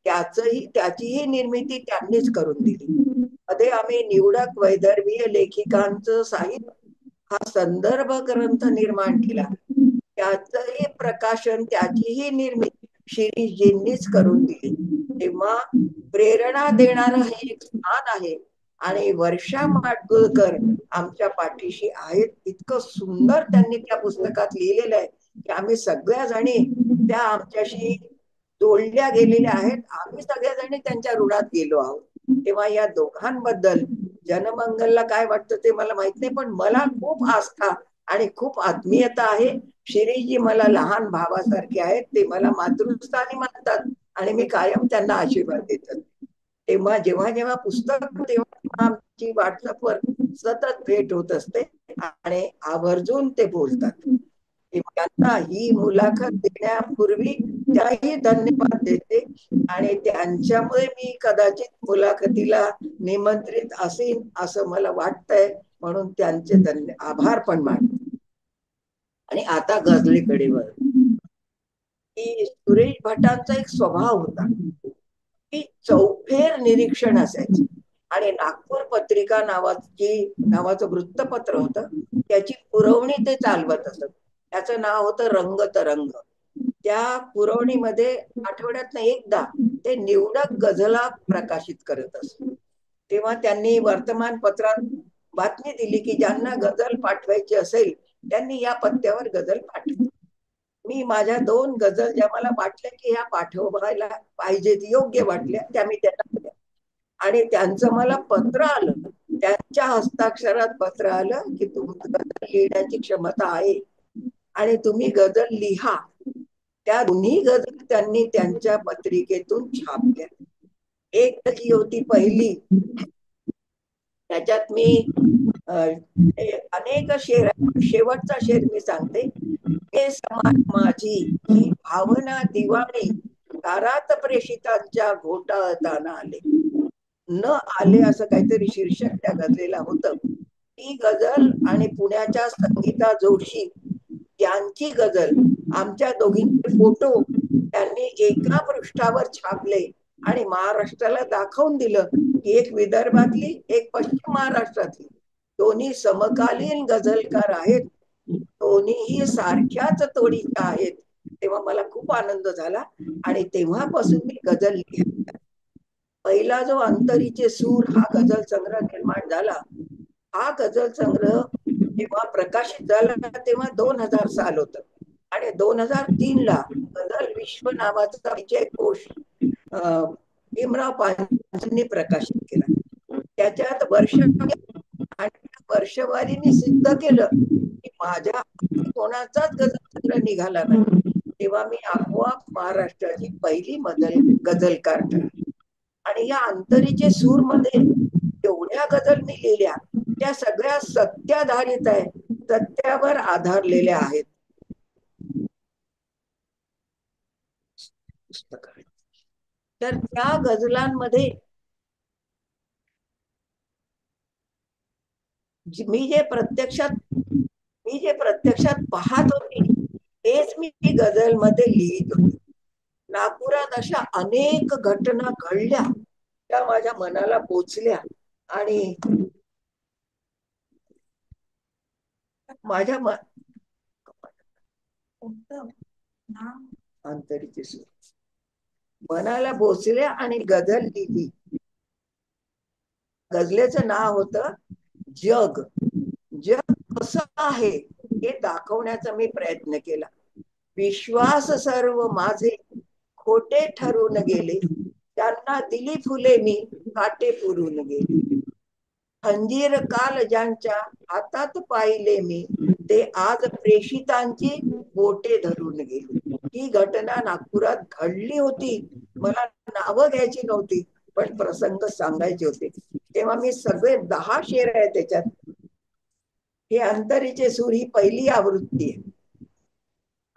त्याचीही निर्मिती त्यांनीच करून दिली. मध्ये आम्ही निवडक वैदर्भीय लेखिकांचं साहित्य हा संदर्भ ग्रंथ निर्माण केला, त्याचंही प्रकाशन, त्याचीही निर्मिती शिरीषजींनीच करून दिली. तेव्हा प्रेरणा देणारं हे एक स्थान आहे आणि वर्षा माडगुळकर आमच्या पाठीशी आहेत. इतकं सुंदर त्यांनी त्या पुस्तकात लिहिलेलं आहे की आम्ही सगळ्या जणी त्या आमच्याशी जोडल्या गेलेल्या आहेत. आम्ही सगळ्या जणी त्यांच्या ऋणात गेलो आहोत. तेव्हा या दोघांबद्दल जनमंगलला काय वाटतं ते मला माहित नाही, पण मला खूप आस्था आणि खूप आत्मीयता आहे. शिरीषजी मला लहान भावासारखे आहेत. ते मला मातृस्थानी मानतात आणि मी कायम त्यांना आशीर्वाद देतात. तेव्हा जेव्हा जेव्हा पुस्तक तेव्हा आमची व्हॉट्सअपवर सतत भेट होत असते आणि आवर्जून ते बोलतात. त्यांना ही मुलाखत देण्यापूर्वी त्याही धन्यवाद देते आणि त्यांच्यामुळे मी कदाचित मुलाखतीला निमंत्रित असेन असं मला वाटतंय, म्हणून त्यांचे आभार पण मानते. आणि आता गझलेकडे वळ की सुरेश भटांचा एक स्वभाव होता की चौफेर निरीक्षण असायचं. आणि नागपूर पत्रिका नावाचं वृत्तपत्र होतं, त्याची पुरवणी ते चालवत असत. त्याचं नाव होतं रंगतरंग. त्या पुरवणीमध्ये आठवड्यातनं एकदा ते निवडक गझला प्रकाशित करत असत. तेव्हा त्यांनी वर्तमानपत्रात बातमी दिली की ज्यांना गझल पाठवायची असेल त्यांनी या पत्त्यावर गझल पाठवा. मी माझ्या 2 गझल ज्या मला वाटल्या की ह्या पाठवायला पाहिजेत, योग्य वाटल्या, त्या मी त्यांना दिल्या. आणि त्यांचं मला पत्र आलं, त्यांच्या हस्ताक्षरात पत्र आलं की तुमचं गझल लिहिण्याची क्षमता आहे आणि तुम्ही गझल लिहा. त्या दोन्ही गझल त्यांनी त्यांच्या पत्रिकेतून छापल्या. एक जी होती पहिली, त्याच्यात मी अनेक शेर, शेवटचा शेर मी सांगते. हे समान माझी ही भावना दिवाणी, दारात प्रेषितांच्या घोटाळताना आले. न आले असं काहीतरी शीर्षक त्या गझलेला होतं. ती गझल आणि पुण्याच्या संगीता जोशी यांची गझल, आमच्या दोघींचे फोटो त्यांनी एका पृष्ठावर छापले आणि महाराष्ट्राला दाखवून दिलं की एक विदर्भातली, एक पश्चिम महाराष्ट्रातली, दोन्ही समकालीन गझलकार आहेत, दोन्हीही सारख्याच तोडीच्या आहेत. तेव्हा मला खूप आनंद झाला आणि तेव्हापासून मी गझल लिहिली. पहिला जो अंतरीचे सूर हा गझल संग्रह निर्माण झाला, हा गझल संग्रह जेव्हा प्रकाशित झाला तेव्हा 2000 साल होतं आणि 2003 ला गझल विश्व नावाचा विजय कोश भीमराव पांचांनी प्रकाशित केला. त्याच्यात वर्षवारीने सिद्ध केलं की माझ्या कोणाचाच गझल संग्रह निघाला नाही. तेव्हा मी आपोआप महाराष्ट्राची पहिली गझलकार ठरली. आणि या अंतरीचे सूर मध्ये एवढ्या गझल मी लिहिल्या, त्या सगळ्या सत्याधारित आहे, सत्यावर आधारलेल्या आहेत. तर त्या गझलांमध्ये मी जे प्रत्यक्षात पाहत होते तेच मी गझल मध्ये लिहित होते. नागपुरात अशा अनेक घटना घडल्या, त्या माझ्या मनाला पोचल्या आणि माझ्या अंतरीचे सूर मनाला पोचल्या आणि गझल लिहिली. गझलेचं नाव होतं जग. जग कसं आहे हे दाखवण्याचा मी प्रयत्न केला. विश्वास सर्व माझे खोटे ठरून गेले, त्यांना दिली फुले मी काटे पुरून गेले. खंजीर काल ज्यांच्या हातात पाहिले मी, ते आज प्रेषितांची बोटे धरून गेले. ही घटना नागपुरात घडली होती. मला नावं घ्यायची नव्हती, पण प्रसंग सांगायचे होते. तेव्हा मी सगळे 10 शेर आहेत त्याच्यात. हे अंतरीचे सूर ही पहिली आवृत्ती आहे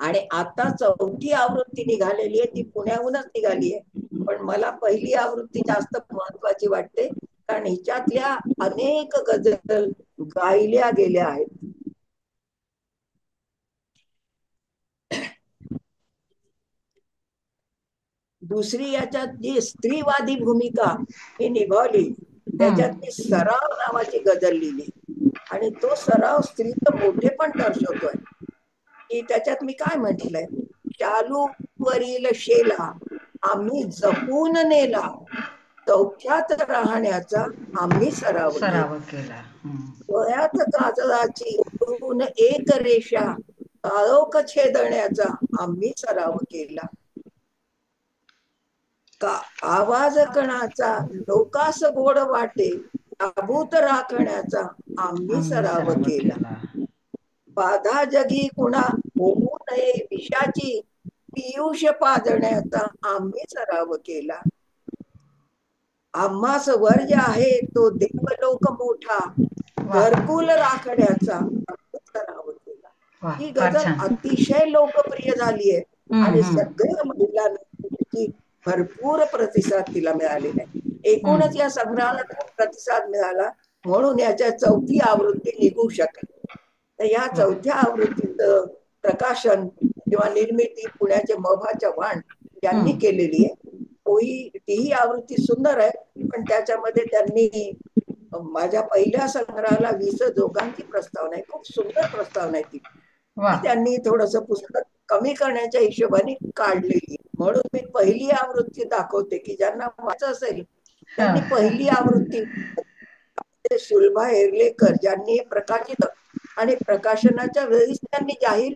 आणि आता 4थी आवृत्ती निघालेली आहे. ती पुण्याहूनच निघाली आहे, पण मला पहिली आवृत्ती जास्त महत्वाची वाटते कारण हिच्यातल्या अनेक गझल गायल्या गेल्या आहेत. दुसरी याच्यात जी स्त्रीवादी भूमिका मी निभावली, त्याच्यात मी सराव नावाची गझल लिहिली आणि तो सराव स्त्रीचं मोठे पण दर्शवतोय. की त्याच्यात मी काय म्हटलंय, शालू वरील शेला आम्ही जपून नेला, चौथ्यात राहण्याचा आम्ही सराव केला. सराव केला. डोळ्यात काजळाची उडून एक रेषा काळोख छेदण्याचा आम्ही सराव केला. का आवाज कणाचा लोकास गोड वाटे ताबूत राखण्याचा आम्ही सराव केला. बाधा जगी कुणा होऊ नये विषाची पियुष पाजण्याचा आम्ही सराव केला. आम्हास वर्ज आहे तो देवलोक मोठा घरकुल राखण्याचा आम्ही सराव केला. ही गझल अतिशय लोकप्रिय झाली आहे आणि सगळ्या महिलांना त्याची भरपूर प्रतिसाद तिला मिळालेला आहे. एकूणच या संग्रहाला खूप प्रतिसाद मिळाला म्हणून याच्या चौथी आवृत्ती निघू शकली. तर या चौथ्या आवृत्तीचं प्रकाशन किंवा निर्मिती पुण्याचे म.भा. चव्हाण यांनी केलेली आहे. तीही आवृत्ती सुंदर आहे, पण त्याच्यामध्ये त्यांनी माझ्या पहिल्या संग्रहाला 20 जोगांची प्रस्तावना आहे, खूप सुंदर प्रस्तावना आहे ती त्यांनी थोडस पुस्तक कमी करण्याच्या हिशोबाने काढलेली. म्हणून मी पहिली आवृत्ती दाखवते की ज्यांना वाचायचं असेल त्यांनी पहिली आवृत्ती सुलभा हेर्लेकर ज्यांनी प्रकाशित आणि प्रकाशनाच्या वेळीच त्यांनी जाहीर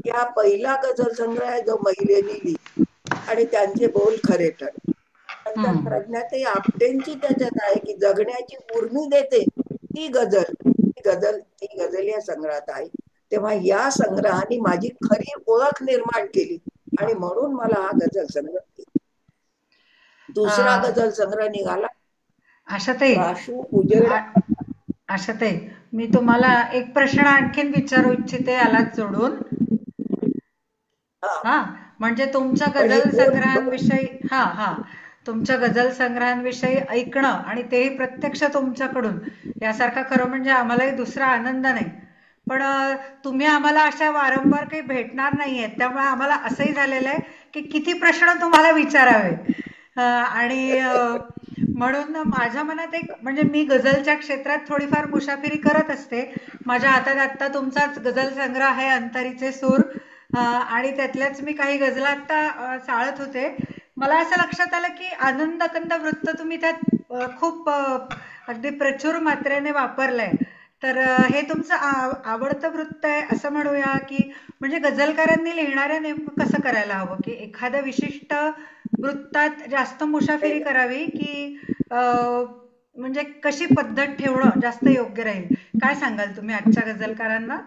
या पहिला गझल संग्रह आहे जो महिलेने लिहिला आणि त्यांचे बोल खरे ठरले. नंतर प्रज्ञाताई आपटेंची त्याच्यात आहे की जगण्याची उर्मी देते ती गझल या संग्रहात आहे. तेव्हा या संग्रहाने माझी खरी ओळख निर्माण केली आणि म्हणून मला हा गझल संग्रह. दुसरा गझल संग्रह निघाला आशाताई, मी तुम्हाला एक प्रश्न आणखीन विचारू इच्छिते यालाच जोडून. म्हणजे तुमच्या गझल संग्रहांविषयी तुमच्या गझल संग्रहांविषयी ऐकणं आणि तेही प्रत्यक्ष तुमच्याकडून यासारखा खरं म्हणजे आम्हालाही दुसरा आनंद नाही. पण तुम्ही आम्हाला अशा वारंवार काही भेटणार नाहीयेत, त्यामुळे आम्हाला असंही झालेलं आहे की किती प्रश्न तुम्हाला विचारावे. आणि म्हणून माझ्या मनात एक म्हणजे मी गझलच्या क्षेत्रात थोडीफार मुसाफिरी करत असते. माझ्या हातात आत्ता तुमचाच गझल संग्रह आहे अंतरीचे सूर, आणि त्यातल्याच मी काही गझला आत्ता चाळत होते. मला असं लक्षात आलं की आनंदकंद वृत्त तुम्ही त्यात खूप अगदी प्रचूर मात्रेने वापरलंय. तर हे तुमचं आवडतं वृत्त आहे असं म्हणूया की म्हणजे गझलकारांनी लिहिणाऱ्या नेमकं कसं करायला हवं की एखाद्या विशिष्ट वृत्तात जास्त मुसाफिरी करावी की म्हणजे कशी पद्धत ठेवणं जास्त योग्य राहील? काय सांगाल तुम्ही आजच्या गझलकारांना?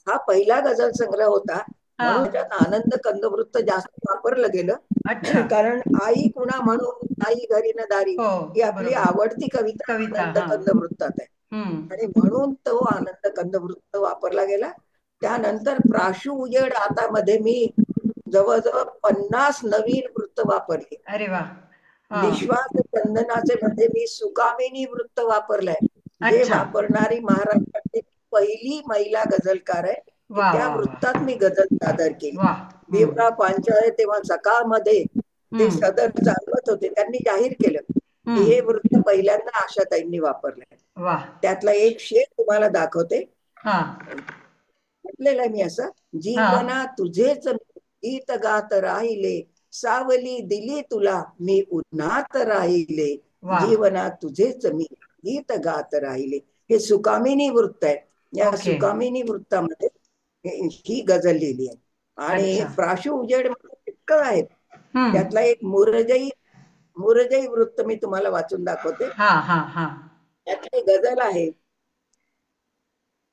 हा पहिला गझल संग्रह होता म्हणून त्यात आनंद कंदवृत्त जास्त वापरलं गेलं. कारण आई कुणा म्हणून आई घरी न दारी ही आपली आवडती कविता आनंद कंदवृत्तात आहे आणि म्हणून तो आनंद कंदवृत्त वापरला गेला. त्यानंतर प्राशु उजेड आता मध्ये मी जवळजवळ 50 नवीन वृत्त वापरले. अरे वा. निश्वास चंदनाचे मध्ये मी सुकामिनी वृत्त वापरलंय, जे वापरणारी महाराष्ट्रातली पहिली महिला गझलकार आहे. त्या वृत्तात मी गझल सादर केली. भीमराव पांचाळे तेव्हा सकाळ मध्ये ते सदर चालवत होते, त्यांनी जाहीर केलं की हे वृत्त पहिल्यांदा आशाताईंनी वापरलंय. त्यातला एक शेर तुम्हाला दाखवते. म्हटलेलं आहे मी असं: जीवना तुझेच गीत गात राहिले, सावली दिली तुला मी उन्हात राहिले, जीवना तुझेच मी गीत गात राहिले. हे सुकामिनी वृत्त आहे. या सुकामिनी वृत्तामध्ये ही गझल लिहिली आहे. आणि प्राशु उजेड इतकं आहेत. त्यातला एक मुरजई वृत्त मी तुम्हाला वाचून दाखवते. त्यातली गझल आहे: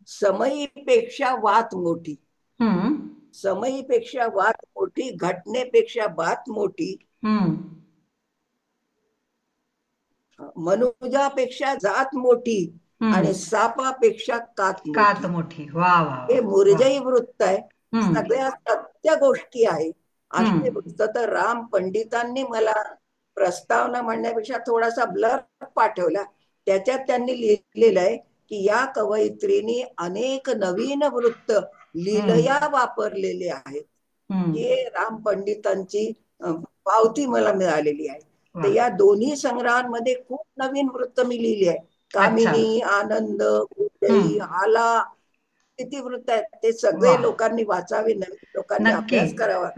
समयीपेक्षा वात मोठी, समयीपेक्षा वात मोठी, घटनेपेक्षा बात मोठी, मनुजापेक्षा जात मोठी आणि सापापेक्षा कात मोठी. हे मुरजई वृत्त आहे. सगळ्या सत्य गोष्टी आहे. असे वृत्त तर राम पंडितांनी मला प्रस्तावना म्हणण्यापेक्षा थोडासा ब्लर पाठवला. त्याच्यात त्यांनी लिहिलेलं आहे की या कवयित्रीने अनेक नवीन वृत्त लिलया वापरलेले आहेत. हे राम पंडितांची पावती मला मिळालेली आहे. तर या दोन्ही संग्रहांमध्ये खूप नवीन वृत्त मी लिहिली आहे. कामिनी, आनंद, उदयी, आला इतिवृत्त आहेत ते सगळे वा, लोकांनी वाचावे, नवीन लोकांनी नक्की. अभ्यास करावा.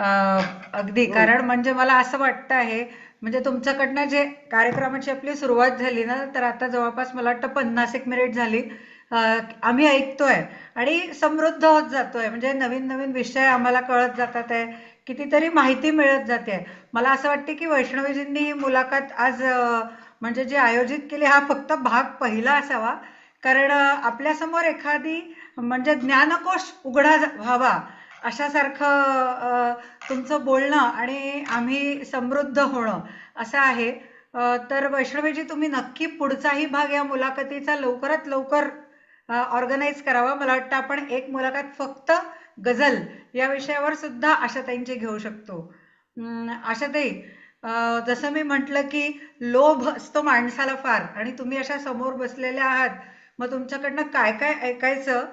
अगदी, हम्म. कारण म्हणजे मला असं वाटतं आहे, म्हणजे तुमच्याकडनं जे कार्यक्रमाची आपली सुरुवात झाली ना, तर आता जवळपास मला वाटतं 50 एक मिनिट झाली. आम्ही ऐकतोय आणि समृद्ध होत जातोय, म्हणजे नवीन नवीन विषय आम्हाला कळत जातात आहे, कितीतरी माहिती मिळत जाते. मला असं वाटते की वैष्णवीजींनी ही मुलाखत आज म्हणजे जी आयोजित केली, हा फक्त भाग पहिला असावा, कारण आपल्यासमोर एखादी म्हणजे ज्ञानकोश उघडा व्हावा अशासारखं तुमचं बोलणं आणि आम्ही समृद्ध होणं असं आहे. तर वैष्णवीजी, तुम्ही नक्की पुढचाही भाग या मुलाखतीचा लवकरात लवकर ऑर्गनाईज करावा. मला वाटतं आपण एक मुलाखत फक्त गझल या विषयावर सुद्धा आशाताईंची घेऊ शकतो. आशाताई, जसं मी म्हटलं की लोभ असतो माणसाला फार, आणि तुम्ही अशा समोर बसलेल्या आहात, मग तुमच्याकडनं काय काय ऐकायचं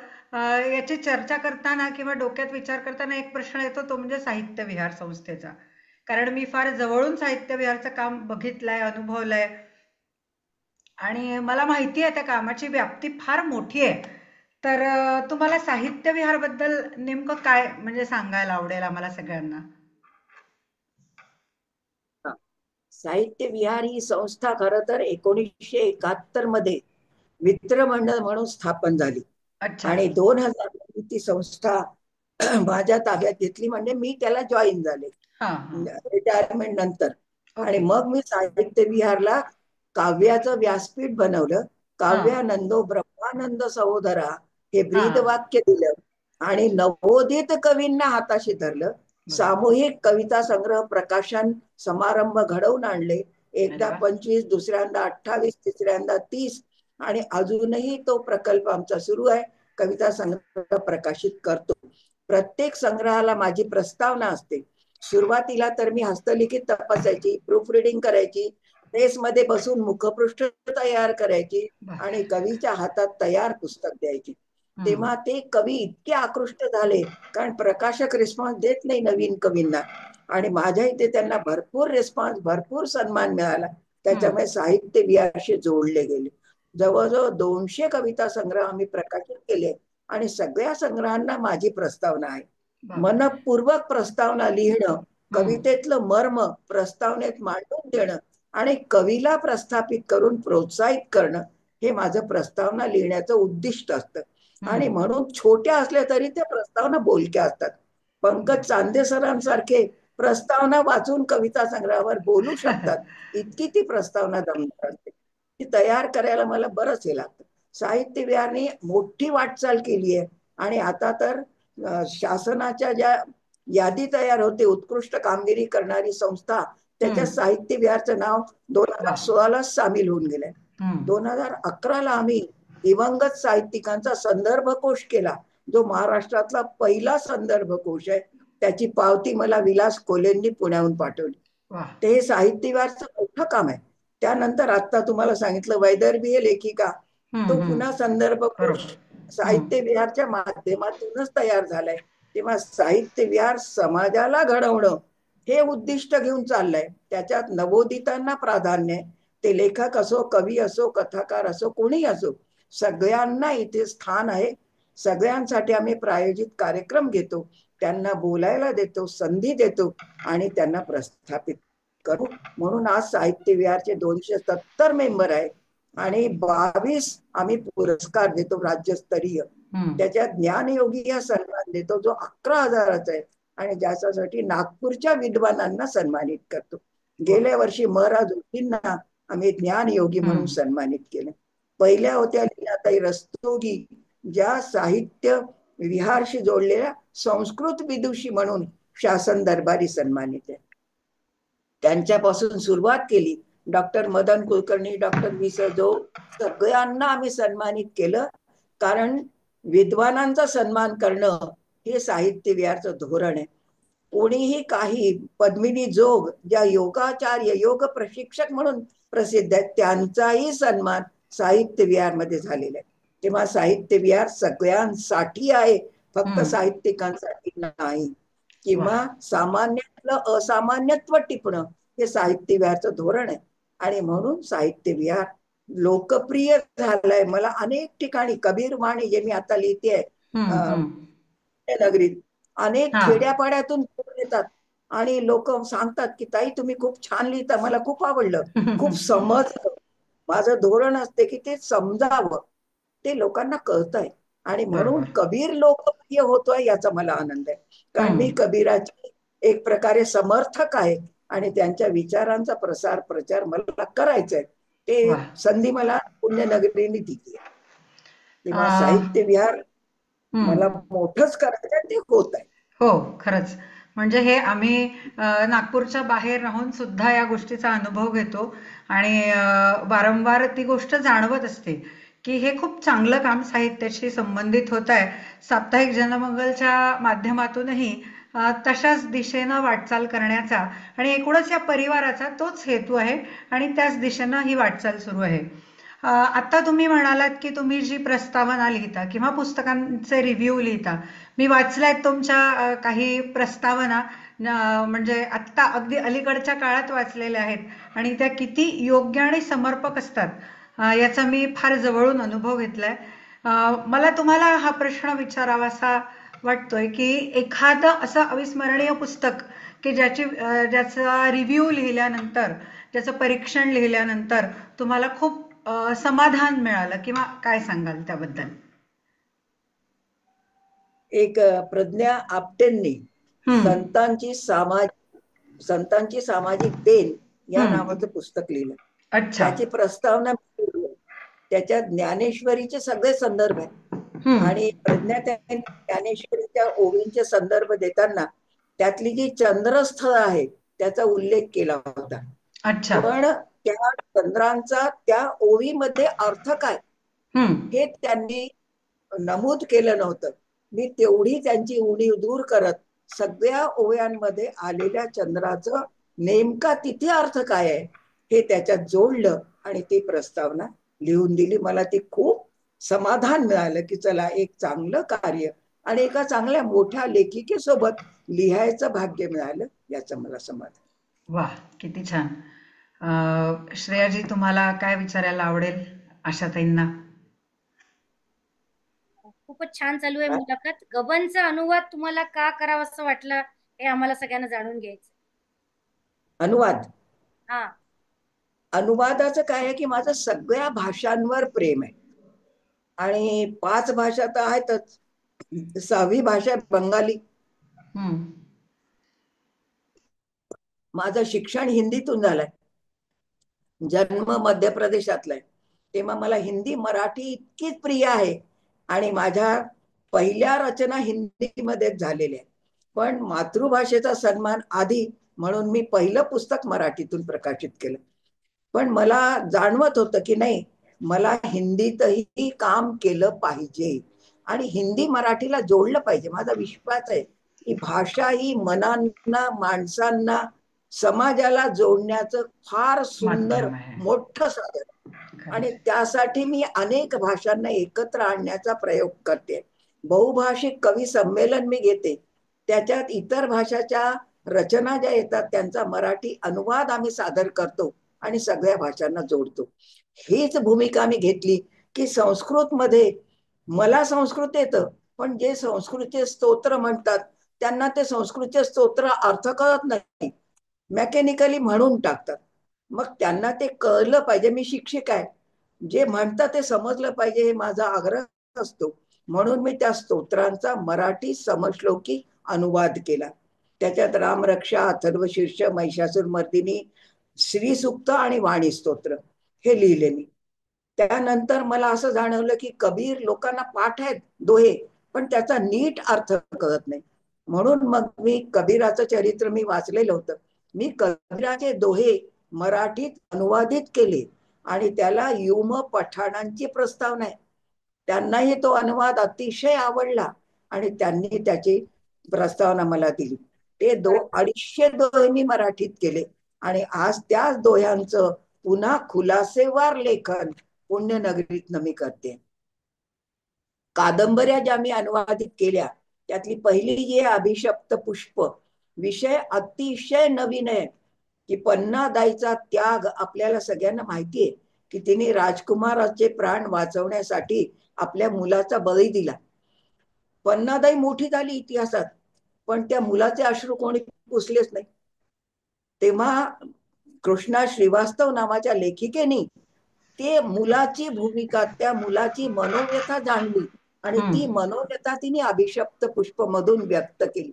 याची चर्चा करताना किंवा डोक्यात विचार करताना एक प्रश्न येतो, तो म्हणजे साहित्य विहार संस्थेचा. कारण मी फार जवळून साहित्य विहारचं काम बघितलंय, अनुभवलंय, आणि मला माहिती आहे त्या कामाची व्याप्ती फार मोठी आहे. तर तुम्हाला साहित्य विहारबद्दल नेमकं काय म्हणजे सांगायला आवडेल आम्हाला सगळ्यांना? हा. साहित्य विहार ही संस्था खरं तर 1971 मध्ये मित्रमंडळ म्हणून स्थापन झाली अच्छा. आणि 2000 मध्ये ती संस्था माझ्या ताब्यात घेतली, म्हणजे मी त्याला जॉईन झाले हा हा. रिटायरमेंट नंतर. आणि ओके. मग मी साहित्य विहारला काव्याचं व्यासपीठ बनवलं. हा काव्यानंदो ब्रह्मानंद सहोदरा हे हा. ब्रीदवाक्य दिलं आणि नवोदित कवींना हाताशी धरलं. बरोबर. सामूहिक कविता संग्रह प्रकाशन समारंभ घडवून आणले. अरे एकदा वा. 25, दुसऱ्यांदा 28, तिसऱ्यांदा 30, आणि अजूनही तो प्रकल्प आमचा सुरू आहे. कविता संग्रह प्रकाशित करतो. प्रत्येक संग्रहाला माझी प्रस्तावना असते. सुरुवातीला तर मी हस्तलिखित तपासायची, प्रूफ रिडिंग करायची, प्रेसमध्ये बसून मुखपृष्ठ तयार करायची आणि बापरे. कवीच्या हातात तयार पुस्तक द्यायची. हम्म. तेव्हा ते कवी इतके आकृष्ट झाले, कारण प्रकाशक रिस्पॉन्स देत नाही नवीन कवींना, आणि माझ्या इथे त्यांना भरपूर रिस्पॉन्स, भरपूर सन्मान मिळाला. त्याच्यामुळे साहित्य विहारशी जोडले गेले. जवळजवळ 200 कविता संग्रह आम्ही प्रकाशित केले आणि सगळ्या संग्रहांना माझी प्रस्तावना आहे. बापरे. मनपूर्वक प्रस्तावना लिहिणं, कवितेतलं मर्म प्रस्तावनेत मांडून देणं आणि कवीला प्रस्थापित करून प्रोत्साहित करणं, हे माझं प्रस्तावना लिहिण्याचं उद्दिष्ट असतं. आणि म्हणून छोट्या असल्या तरी त्या प्रस्तावना बोलक्या असतात. पंकज चांदे सरांसारखे प्रस्तावना वाचून कविता संग्रहावर बोलू शकतात, इतकी ती प्रस्तावना दमदार असते. ती तयार करायला मला बरंच हे लागतं. साहित्य विहारने मोठी वाटचाल केली आहे आणि आता तर शासनाच्या ज्या यादी तयार होते उत्कृष्ट कामगिरी करणारी संस्था, त्याच्यात साहित्य विहारचं नाव 2016ला सामील होऊन गेलंय. 2011ला आम्ही दिवंगत साहित्यिकांचा संदर्भ कोश केला, जो महाराष्ट्रातला पहिला संदर्भ कोश आहे. त्याची पावती मला विलास कोलेंनी पुण्याहून पाठवली. ते साहित्य विहारचं मोठं काम आहे. त्यानंतर आता तुम्हाला सांगितलं वैदर्भी हे लेखिका, तो पुन्हा संदर्भ कोश साहित्य विहारच्या माध्यमातूनच तयार झालाय. तेव्हा साहित्य विहार समाजाला घडवणं हे उद्दिष्ट घेऊन चाललंय. त्याच्यात नवोदितांना प्राधान्य आहे. ते लेखक असो, कवी असो, कथाकार असो, कोणी असो, सगळ्यांना इथे स्थान आहे. सगळ्यांसाठी आम्ही प्रायोजित कार्यक्रम घेतो, त्यांना बोलायला देतो, संधी देतो आणि त्यांना प्रस्थापित करू. म्हणून आज साहित्य विहारचे 270 मेंबर आहे आणि 22 आम्ही पुरस्कार देतो राज्यस्तरीय. त्याच्यात ज्ञानयोगी हा सन्मान देतो, जो 11,000चा आहे आणि ज्याच्यासाठी नागपूरच्या विद्वानांना सन्मानित करतो. गेल्या वर्षी म.रा. जोशींना आम्ही ज्ञानयोगी म्हणून सन्मानित केलं. पहिल्या होत्या लीलाताई रस्तोगी, ज्या साहित्य विहारशी जोडलेल्या संस्कृत विदुषी म्हणून शासन दरबारी सन्मानित आहे. त्यांच्यापासून सुरुवात केली. डॉक्टर मदन कुलकर्णी, डॉक्टर वि स जोग, सगळ्यांना आम्ही सन्मानित केलं, कारण विद्वानांचा सन्मान करणं हे साहित्य विहारचं धोरण आहे. कोणीही काही, पद्मिनी जोग ज्या योगाचार्य, योग प्रशिक्षक म्हणून प्रसिद्ध आहेत, त्यांचाही सन्मान साहित्य विहारमध्ये झालेला आहे. तेव्हा साहित्य विहार सगळ्यांसाठी आहे, फक्त साहित्यिकांसाठी नाही. किंवा सामान्यातलं असामान्यत्व टिपणं हे साहित्य विहारचं धोरण आहे. आणि म्हणून साहित्य विहार लोकप्रिय झालंय. मला अनेक ठिकाणी कबीर वाणी जे मी आता लिहिते, नगरीत अनेक हा. खेड्यापाड्यातून लोक येतात आणि लोक सांगतात की ताई तुम्ही खूप छान लिहिता, मला खूप आवडलं, खूप समजलं. माझं धोरण असते की ते समजावं, ते लोकांना कळतंय आणि म्हणून बरोबर. कबीर लोकप्रिय होतोय याचा मला आनंद आहे. कारण मी कबीराची एक प्रकारे समर्थक आहे आणि त्यांच्या विचारांचा प्रसार प्रचार मला करायचा आहे. ते वा. संधी मला पुण्यनगरीने दिली आहे. तेव्हा अं, साहित्य विहार मला हम्म. मोठंच करायचं आहे, ते होत आहे. हो, खरंच. म्हणजे हे आम्ही नागपूरच्या बाहेर राहून सुद्धा या गोष्टीचा अनुभव घेतो आणि वारंवार ती गोष्ट जाणवत असते की हे खूप चांगलं काम साहित्याशी संबंधित होत आहे. साप्ताहिक जनमंगलच्या माध्यमातूनही तशाच दिशेनं वाटचाल करण्याचा आणि एकूणच या परिवाराचा तोच हेतू आहे आणि त्याच दिशेनं ही वाटचाल सुरू आहे. आता तुम्ही म्हणालात की तुम्ही जी प्रस्तावना लिहिता किंवा पुस्तकांचे रिव्ह्यू लिहिता, मी वाचल्यात तुमच्या काही प्रस्तावना, म्हणजे आत्ता अगदी अलीकडच्या काळात वाचलेल्या आहेत आणि त्या किती योग्य आणि समर्पक असतात याचा मी फार जवळून अनुभव घेतलाय. मला तुम्हाला हा प्रश्न विचारावासा वाटतोय की एखादं असं अविस्मरणीय पुस्तक की ज्याचा रिव्ह्यू लिहिल्यानंतर, ज्याचं परीक्षण लिहिल्यानंतर तुम्हाला खूप समाधान मिळालं किंवा काय सांगाल त्याबद्दल? एक प्रज्ञा आपटेंनी हम्म. संतांची सामाजिक देण या हम्म. नावाचं पुस्तक लिहिलं. अच्छा. त्याची प्रस्तावना मी लिहिली. त्याच्यात ज्ञानेश्वरीचे सगळे संदर्भ आहेत हम्म. आणि प्रज्ञा त्यांनी ज्ञानेश्वरीच्या ओवींचे संदर्भ देताना त्यातली जी चंद्रस्थळ आहे त्याचा उल्लेख केला होता. अच्छा. पण त्या चंद्रांचा त्या ओवीमध्ये अर्थ काय हे त्यांनी नमूद केलं नव्हतं. मी तेवढी त्यांची उणीव दूर करत सगळ्या ओव्यांमध्ये आलेल्या चंद्राचं नेमका तिथे अर्थ काय आहे हे त्याच्यात जोडलं आणि ती प्रस्तावना लिहून दिली. मला ती खूप समाधान मिळालं की चला एक चांगलं कार्य आणि एका चांगल्या मोठ्या लेखिकेसोबत लिहायचं भाग्य मिळालं याचं मला समाधान. वाह, किती छान. श्रेयाजी, तुम्हाला काय विचारायला आवडेल आशाताईंना? खूपच छान चालू आहे काय? मुलाखत. गबनचा अनुवाद तुम्हाला का करावा असं वाटलं हे आम्हाला सगळ्यांना जाणून घ्यायचं. अनुवाद हा. अनुवादाचं काय आहे की माझं सगळ्या भाषांवर प्रेम आहे आणि 5 भाषा तर आहेतच. 6वी भाषा आहे बंगाली. हम्म. माझं शिक्षण हिंदीतून झालंय. जन्म मध्य प्रदेशातला आहे. तेव्हा मला हिंदी मराठी इतकीच प्रिय आहे आणि माझ्या पहिल्या रचना हिंदीमध्येच झालेल्या आहेत. पण मातृभाषेचा सन्मान आधी म्हणून मी पहिलं पुस्तक मराठीतून प्रकाशित केलं. पण मला जाणवत होतं की नाही, मला हिंदीतही काम केलं पाहिजे आणि हिंदी मराठीला जोडलं पाहिजे. माझा विश्वास आहे की भाषा ही मनांना, माणसांना, समाजाला जोडण्याचं फार सुंदर माध्यम आहे. मोठं साधन आणि खरंच. त्यासाठी मी अनेक भाषांना एकत्र आणण्याचा प्रयोग करते. बहुभाषिक कवी संमेलन मी घेते. त्याच्यात इतर भाषाच्या रचना ज्या येतात त्यांचा मराठी अनुवाद आम्ही सादर करतो आणि सगळ्या भाषांना जोडतो. हीच भूमिका मी घेतली की संस्कृत मध्ये मला संस्कृत येतं, पण जे संस्कृतचे स्तोत्र म्हणतात त्यांना ते संस्कृतचे स्तोत्र अर्थ कळत नाही, मेकॅनिकली म्हणून टाकतात. मग त्यांना ते कळलं पाहिजे. मी शिक्षक आहे, जे म्हणतात ते समजलं पाहिजे हे माझा आग्रह असतो. म्हणून मी त्या स्तोत्रांचा मराठी समश्लोकी अनुवाद केला. त्याच्यात रामरक्षा, अथर्वशीर्ष, महिषासुर मर्दिनी, श्रीसुक्त आणि वाणी स्तोत्र हे लिहिले मी. त्यानंतर मला असं जाणवलं की कबीर लोकांना पाठ आहेत दोहे, पण त्याचा नीट अर्थ कळत नाही. म्हणून मग मी कबीराचं चरित्र मी वाचलेलं होतं. मी कबीराचे दोहे मराठीत अनुवादित केले आणि त्याला युम पठाणांची प्रस्तावना आहे. त्यांनाही तो अनुवाद अतिशय आवडला आणि त्यांनी त्याची प्रस्तावना मला दिली. ते 250 दोहे मी मराठीत केले आणि आज त्याच दोह्यांचं पुन्हा खुलासेवार लेखन पुण्यनगरीतनं मी करते. कादंबऱ्या ज्या मी अनुवादित केल्या त्यातली पहिली जी आहे अभिशप्त पुष्प, विषय अतिशय नवीन आहे की पन्नादाईचा त्याग आपल्याला सगळ्यांना माहिती आहे की तिने राजकुमाराचे प्राण वाचवण्यासाठी आपल्या मुलाचा बळी दिला. पन्नादाई मोठी झाली इतिहासात, पण त्या मुलाचे अश्रू कोणी पुसलेच नाही. तेव्हा कृष्णा श्रीवास्तव नावाच्या लेखिकेने ते मुलाची भूमिका, त्या मुलाची मनोव्यथा जाणली आणि ती मनोव्यथा तिने अभिशप्त पुष्प मधून व्यक्त केली.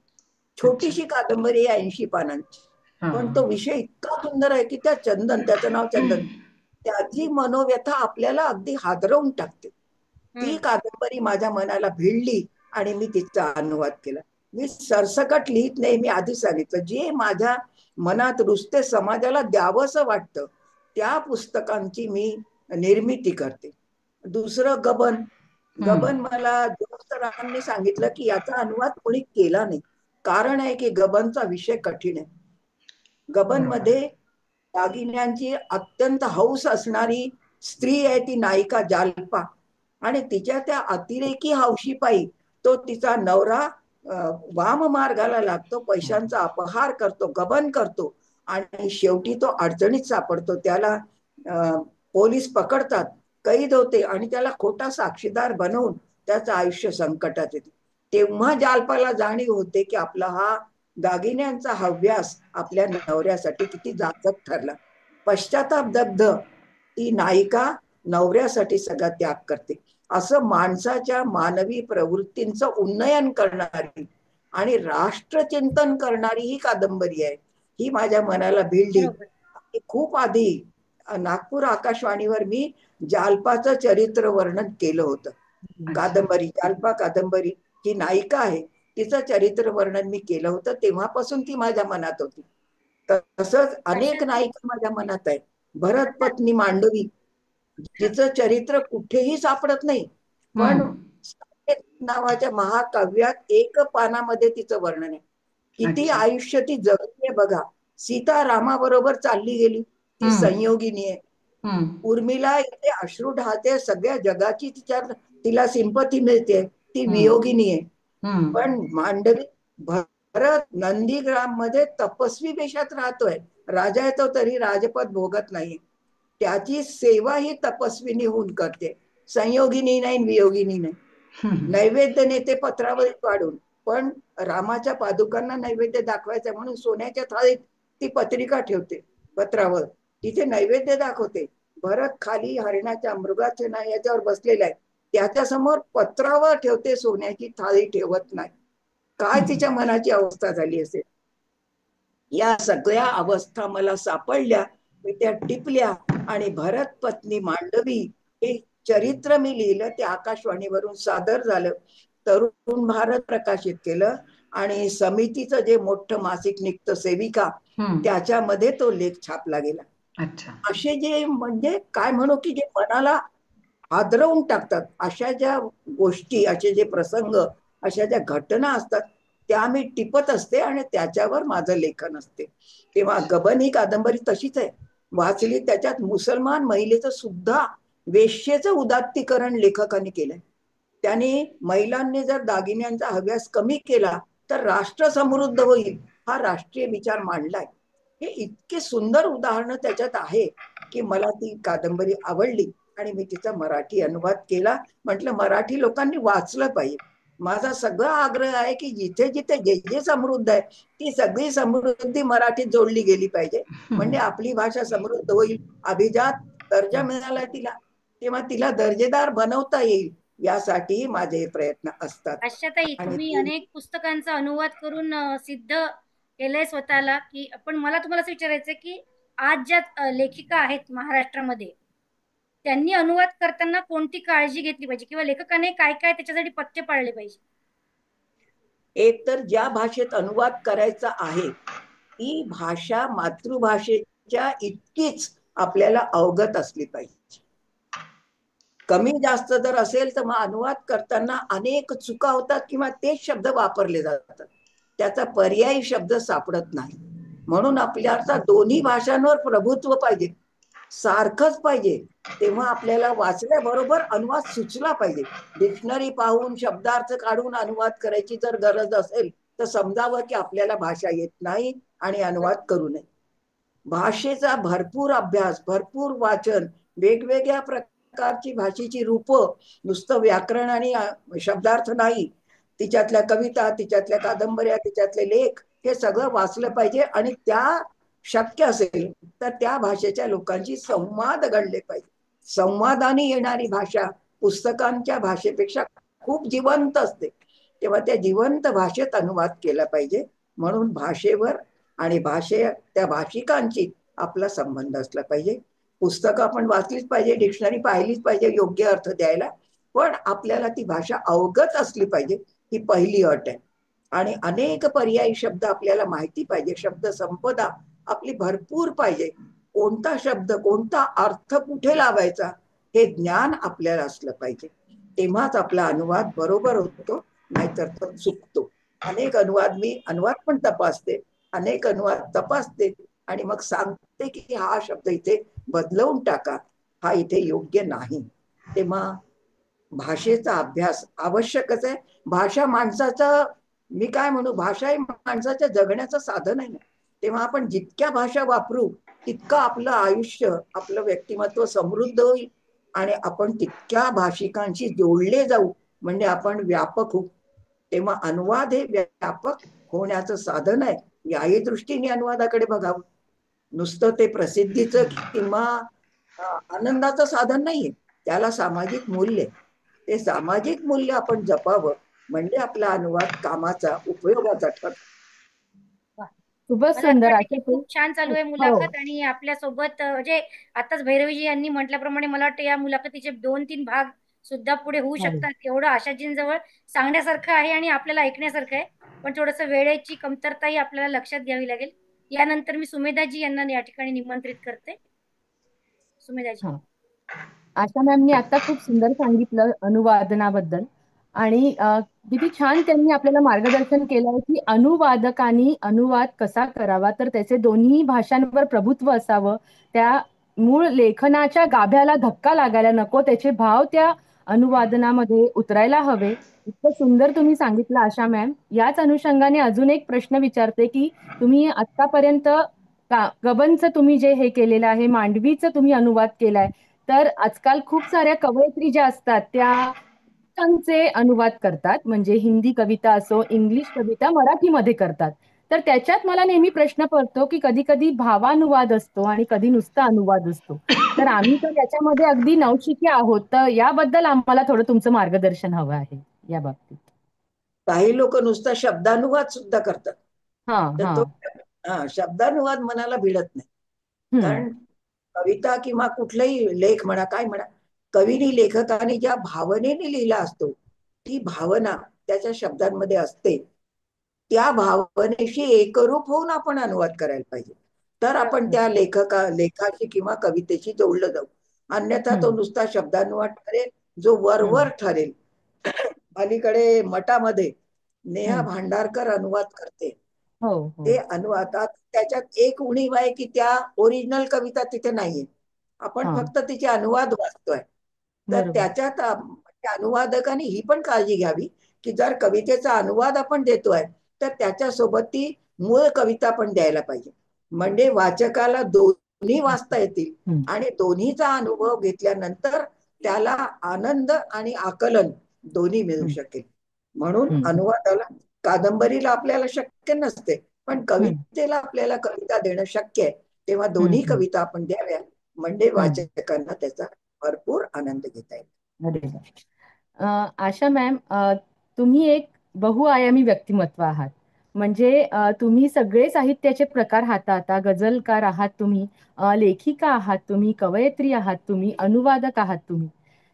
छोटीशी कादंबरी आहे 80 पानांची, पण तो विषय इतका सुंदर आहे की त्या चंदन, त्याचं नाव चंदन, त्याची मनोव्यथा आपल्याला अगदी हादरवून टाकते. ती कादंबरी माझ्या मनाला भिडली आणि मी तिचा अनुवाद केला. मी सरसकट लिहित नाही, मी आधी सांगितलं, जे माझ्या मनात रुजते, समाजाला द्यावंसं वाटतं, त्या पुस्तकांची मी निर्मिती करते. दुसरं गबन. गबन मला जोग सरांनी सांगितलं की याचा अनुवाद कोणी केला नाही. कारण आहे की गबनचा विषय कठीण आहे. गबन मध्ये दागिन्यांची अत्यंत हौस असणारी स्त्री आहे, ती नायिका जाल्पा, आणि तिच्या त्या अतिरेकी हौशीपायी तो तिचा नवरा वाम मार्गाला लागतो, पैशांचा अपहार करतो, गबन करतो आणि शेवटी तो अडचणीत सापडतो. त्याला पोलीस पकडतात, कैद होते आणि त्याला खोटा साक्षीदार बनवून त्याचं आयुष्य संकटात येते. तेव्हा जाल्पाला जाणीव होते की आपला हा दागिन्यांचा हव्यास आपल्या नवऱ्यासाठी किती जाचक ठरला. पश्चाताप दग्ध ती नायिका नवऱ्यासाठी सगळा त्याग करते. असं माणसाच्या मानवी प्रवृत्तींचं उन्नयन करणारी आणि राष्ट्रचिंतन करणारी ही कादंबरी आहे. ही माझ्या मनाला भिडली. खूप आधी नागपूर आकाशवाणीवर मी जाल्पाचं चरित्र वर्णन केलं होतं. कादंबरी, जाल्पा कादंबरी, ही नायिका आहे, तिचं चरित्र वर्णन मी केलं होतं. तेव्हापासून ती माझ्या मनात होती. तसंच अनेक नायिका माझ्या मनात आहे. भरत पत्नी मांडवी, तिचं चरित्र कुठेही सापडत नाही, पण नावाच्या महाकाव्यात एक पानामध्ये तिचं वर्णन आहे. किती आयुष्य ती जगली आहे बघा. सीता रामाबरोबर चालली गेली, ती संयोगिनी आहे. उर्मिला इथे अश्रू ढाळते, सगळ्या जगाची तिला सिंपती मिळते, ती वियोगिनी आहे. पण मांडवी, भरत नंदीग्राम मध्ये तपस्वी वेशात राहतोय, राजा येतो तरी राजपद भोगत नाही, त्याची सेवा ही तपस्विनी होऊन करते. संयोगिनी नाही, वियोगिनी नाही. नैवेद्य नेते पत्रावळीत वाढून, पण रामाच्या पादुकांना नैवेद्य दाखवायचा म्हणून सोन्याच्या थाळीत ती पत्रिका ठेवते पत्रावर, तिथे नैवेद्य दाखवते. भरत खाली हरिणाच्या मृगाच्या याच्यावर बसलेला आहे, त्याच्या समोर पत्रावर ठेवते, सोन्याची थाळी ठेवत नाही. काय तिच्या मनाची अवस्था झाली असेल. या सगळ्या अवस्था मला सापडल्या, मी त्या टिपल्या आणि भरत पत्नी मांडवी हे चरित्र मी लिहिलं. ते आकाशवाणीवरून सादर झालं, तरुण भारत प्रकाशित केलं आणि समितीचं जे मोठं मासिक निघतं सेविका, त्याच्यामध्ये तो लेख छापला गेला. असे जे म्हणजे काय म्हणू की जे मनाला हादरवून टाकतात, अशा ज्या गोष्टी, असे जे प्रसंग, अशा ज्या घटना असतात, त्या मी टिपत असते आणि त्याच्यावर माझं लेखन असते. तेव्हा गबन ही कादंबरी तशीच आहे, वाचली. त्याच्यात मुसलमान महिलेचं सुद्धा वेश्येचं उदात्तीकरण लेखकांनी केलंय. त्याने महिलांनी जर दागिन्यांचा हव्यास कमी केला तर राष्ट्र समृद्ध होईल, हा राष्ट्रीय विचार मांडलाय. हे इतके सुंदर उदाहरणं त्याच्यात आहे की मला ती कादंबरी आवडली आणि मी तिचा मराठी अनुवाद केला. म्हटलं मराठी लोकांनी वाचलं पाहिजे. माझा सगळा आग्रह आहे की जिथे जिथे जे जे समृद्ध आहे, ती सगळी समृद्धी मराठीत जोडली गेली पाहिजे, म्हणजे आपली भाषा समृद्ध होईल. अभिजात दर्जा मिळाला तिला, तेव्हा तिला दर्जेदार बनवता येईल, यासाठी माझे प्रयत्न असतात. आशाताई, तुम्ही अनेक पुस्तकांचा अनुवाद करून सिद्ध केलंय स्वतःला, की पण मला तुम्हाला असं विचारायचं की आज ज्या लेखिका आहेत महाराष्ट्रामध्ये, त्यांनी अनुवाद करताना कोणती काळजी घेतली पाहिजे किंवा लेखकाने काय काय त्याच्यासाठी पथ्य पाळले पाहिजे? एक तर ज्या भाषेत अनुवाद करायचा आहे ती भाषा मातृभाषेच्या इतकीच आपल्याला अवगत असली पाहिजे. कमी जास्त जर असेल तर मग अनुवाद करताना अनेक चुका होतात किंवा तेच शब्द वापरले जातात, त्याचा पर्यायी शब्द सापडत नाही. म्हणून आपल्याला दोन्ही भाषांवर प्रभुत्व पाहिजे, सारखंच पाहिजे. तेव्हा आपल्याला वाचल्याबरोबर अनुवाद सुचला पाहिजे. डिक्शनरी पाहून शब्दार्थ काढून अनुवाद करायची जर गरज असेल तर समजावं की आपल्याला भाषा येत नाही आणि अनुवाद करू नये. भाषेचा भरपूर अभ्यास, भरपूर वाचन, वेगवेगळ्या प्रकारची भाषेची रूपं, नुसतं व्याकरण आणि शब्दार्थ नाही, तिच्यातल्या कविता, तिच्यातल्या कादंबऱ्या, तिच्यातले लेख हे सगळं वाचलं पाहिजे. आणि त्या शक्य असेल तर त्या भाषेच्या लोकांशी संवाद घडले पाहिजे. संवादाने येणारी भाषा पुस्तकांच्या भाषेपेक्षा खूप जिवंत असते. तेव्हा त्या जिवंत भाषेत अनुवाद केला पाहिजे. म्हणून भाषेवर आणि त्या भाषिकांची आपला संबंध असला पाहिजे. पुस्तकं आपण वाचलीच पाहिजे, डिक्शनरी पाहिलीच पाहिजे योग्य अर्थ द्यायला, पण आपल्याला ती भाषा अवगत असली पाहिजे, ही पहिली अट आहे. आणि अनेक पर्यायी शब्द आपल्याला माहिती पाहिजे, शब्द संपदा आपली भरपूर पाहिजे. कोणता शब्द, कोणता अर्थ कुठे लावायचा हे ज्ञान आपल्याला असलं पाहिजे. तेव्हाच आपला अनुवाद बरोबर होतो, नाहीतर तो चुकतो. अनेक अनुवाद पण तपासते, अनेक अनुवाद तपासते आणि मग सांगते की हा शब्द इथे बदलवून टाका, हा इथे योग्य नाही. तेव्हा भाषेचा अभ्यास आवश्यकच आहे. भाषा माणसाचं, मी काय म्हणू, भाषा ही माणसाच्या जगण्याचं साधन आहे ना. तेव्हा आपण जितक्या भाषा वापरू तितकं आपलं आयुष्य, आपलं व्यक्तिमत्व समृद्ध होईल आणि आपण तितक्या भाषिकांशी जोडले जाऊ, म्हणजे आपण व्यापक होऊ. तेव्हा अनुवाद हे व्यापक होण्याचं साधन आहे. याही दृष्टीने अनुवादाकडे बघावं. नुसतं ते प्रसिद्धीचं किंवा आनंदाचं साधन नाहीये, त्याला सामाजिक मूल्य आहे. ते सामाजिक मूल्य आपण जपावं, म्हणजे आपला अनुवाद कामाचा, उपयोगाचा ठरतो. खूपच मला असं सुंदर. वाटतं की आशा खूप छान चालू आहे हो, मुलाखत, आणि आपल्या सोबत म्हणजे आताच भैरवीजी यांनी म्हटल्याप्रमाणे मला वाटतं या मुलाखतीचे 2-3 भाग सुद्धा पुढे होऊ हो. शकतात. एवढं आशाजींजवळ सांगण्यासारखं आहे आणि आपल्याला ऐकण्यासारखं आहे. पण थोडंसं वेळेची कमतरताही आपल्याला लक्षात घ्यावी लागेल. यानंतर मी सुमेधाजी यांना या ठिकाणी निमंत्रित करते. सुमेधाजी. हा. आशा मॅमनी आता खूप सुंदर सांगितलं अनुवादनाबद्दल. आणि किती छान त्यांनी आपल्याला मार्गदर्शन केलं आहे की अनुवादकांनी अनुवाद कसा करावा, तर त्याचे दोन्ही भाषांवर प्रभुत्व असावं, त्या मूळ लेखनाच्या गाभ्याला धक्का लागायला नको, त्याचे भाव त्या अनुवादनामध्ये उतरायला हवे. इतकं सुंदर तुम्ही सांगितलं आशा मॅम. याच अनुषंगाने अजून एक प्रश्न विचारते की तुम्ही आतापर्यंत गबनचं तुम्ही जे हे केलेलं आहे, मांडवीचं तुम्ही अनुवाद केलाय, तर आजकाल खूप साऱ्या कवयित्री ज्या असतात त्या पुस्तकांचे अनुवाद करतात, म्हणजे हिंदी कविता असो, इंग्लिश कविता मराठीमध्ये करतात. तर त्याच्यात मला नेहमी प्रश्न पडतो की कधी कधी भावानुवाद असतो आणि कधी नुसता अनुवाद असतो. तर आम्ही तर याच्यामध्ये अगदी नवशिके आहोत, तर याबद्दल आम्हाला थोडं तुमचं मार्गदर्शन हवं आहे या बाबतीत. काही लोक नुसता शब्दानुवाद सुद्धा करतात. हा तर हा. तो शब्दानुवाद मनाला भिडत नाही. हम्म. कारण कविता किंवा कुठलाही लेख म्हणा, काय म्हणा, कवीने, लेखकाने ज्या भावनेने लिहिला असतो, ती भावना त्याच्या शब्दांमध्ये असते. त्या भावनेशी एकरूप होऊन आपण अनुवाद करायला पाहिजे, तर आपण त्या लेखाशी किंवा कवितेशी जोडलं जाऊ. अन्यथा तो हम्म. नुसता शब्दानुवाद ठरेल, जो वरवर हम्म. ठरेल. अलीकडे मठामध्ये नेहा हम्म. भांडारकर अनुवाद करते. हो हो. ते अनुवादात त्याच्यात एक उणीव आहे की त्या ओरिजिनल कविता तिथे नाहीये, आपण हा. फक्त तिचे अनुवाद वाचतोय. तर बरोबर. त्याच्यात अनुवादकाने ही पण काळजी घ्यावी की जर कवितेचा अनुवाद आपण देतोय तर त्याच्यासोबत ती मूळ कविता पण द्यायला पाहिजे, म्हणजे वाचकाला दोन्ही वाचता येतील हम्म. आणि दोन्हीचा अनुभव घेतल्यानंतर त्याला आनंद आणि आकलन दोन्ही मिळू हम्म. शकेल. म्हणून हम्म. अनुवादाला, कादंबरीला आपल्याला शक्य नसते, पण हम्म. कवितेला आपल्याला कविता देणं शक्य आहे. तेव्हा दोन्ही हम्म. कविता आपण द्याव्या, म्हणजे हम्म. वाचकांना त्याचा भरपूर आनंद घेता येईल. अरे वा. आशा मॅम, तुम्ही एक बहुआयामी व्यक्तिमत्व आहात. म्हणजे तुम्ही सगळे साहित्याचे प्रकार हाताळता. गझलकार आहात तुम्ही, लेखिका आहात तुम्ही, कवयित्री आहात तुम्ही, अनुवादक आहात तुम्ही.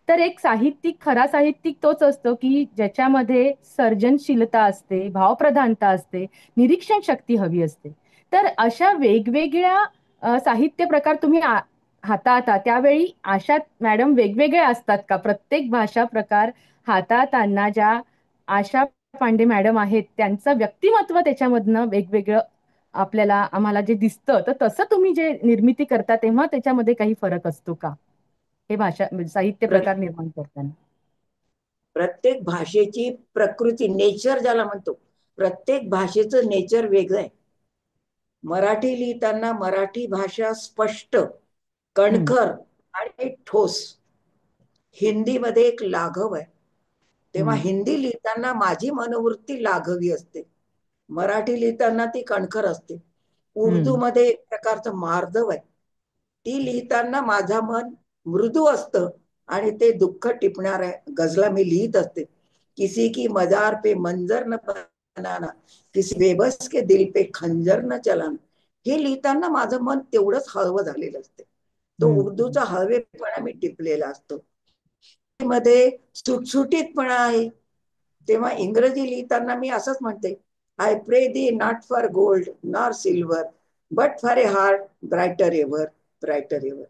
तर एक साहित्यिक, खरा साहित्यिक तोच असतो की ज्याच्यामध्ये सर्जनशीलता असते, भावप्रधानता असते, निरीक्षण शक्ती हवी असते. तर अशा वेगवेगळ्या साहित्य प्रकार तुम्ही हाताळता, त्यावेळी आशा मॅडम वेगवेगळ्या असतात का? प्रत्येक भाषा प्रकार हाताळताना ज्या आशा पांडे मॅडम आहेत त्यांचं व्यक्तिमत्व त्याच्यामधनं वेगवेगळं आपल्याला, आम्हाला जे दिसतं, तर तसं तुम्ही जे निर्मिती करता तेव्हा त्याच्यामध्ये काही फरक असतो का, हे भाषा साहित्य प्रकार निर्माण करताना? प्रत्येक भाषेची प्रकृती, नेचर ज्याला म्हणतो, प्रत्येक भाषेचं नेचर वेगळं आहे. मराठी लिहिताना मराठी भाषा स्पष्ट, हम्म. कणखर आणि ठोस. हिंदीमध्ये एक लाघव आहे, तेव्हा हिंदी लिहिताना माझी मनोवृत्ती लाघवी असते, मराठी लिहिताना ती कणखर असते, उर्दू मध्ये एक प्रकारचं मार्दव आहे. ती लिहिताना माझं मन मृदू असतं आणि ते दुःख टिपणाऱ्या गझला मी लिहित असते. किसी की मजार पे मंजर न बनाना, किसी बेबस के दिल पे खंजर न चलाना, हे लिहिताना माझं मन तेवढंच हळवं झालेलं असते. तो उर्दूचा हळवेपणा मी टिपलेला असतो, मध्ये सुटसुटीतपणा आहे. तेव्हा इंग्रजी लिहिताना मी असंच म्हणते, I pray thee not for gold nor silver but for a heart brighter ever, brighter ever.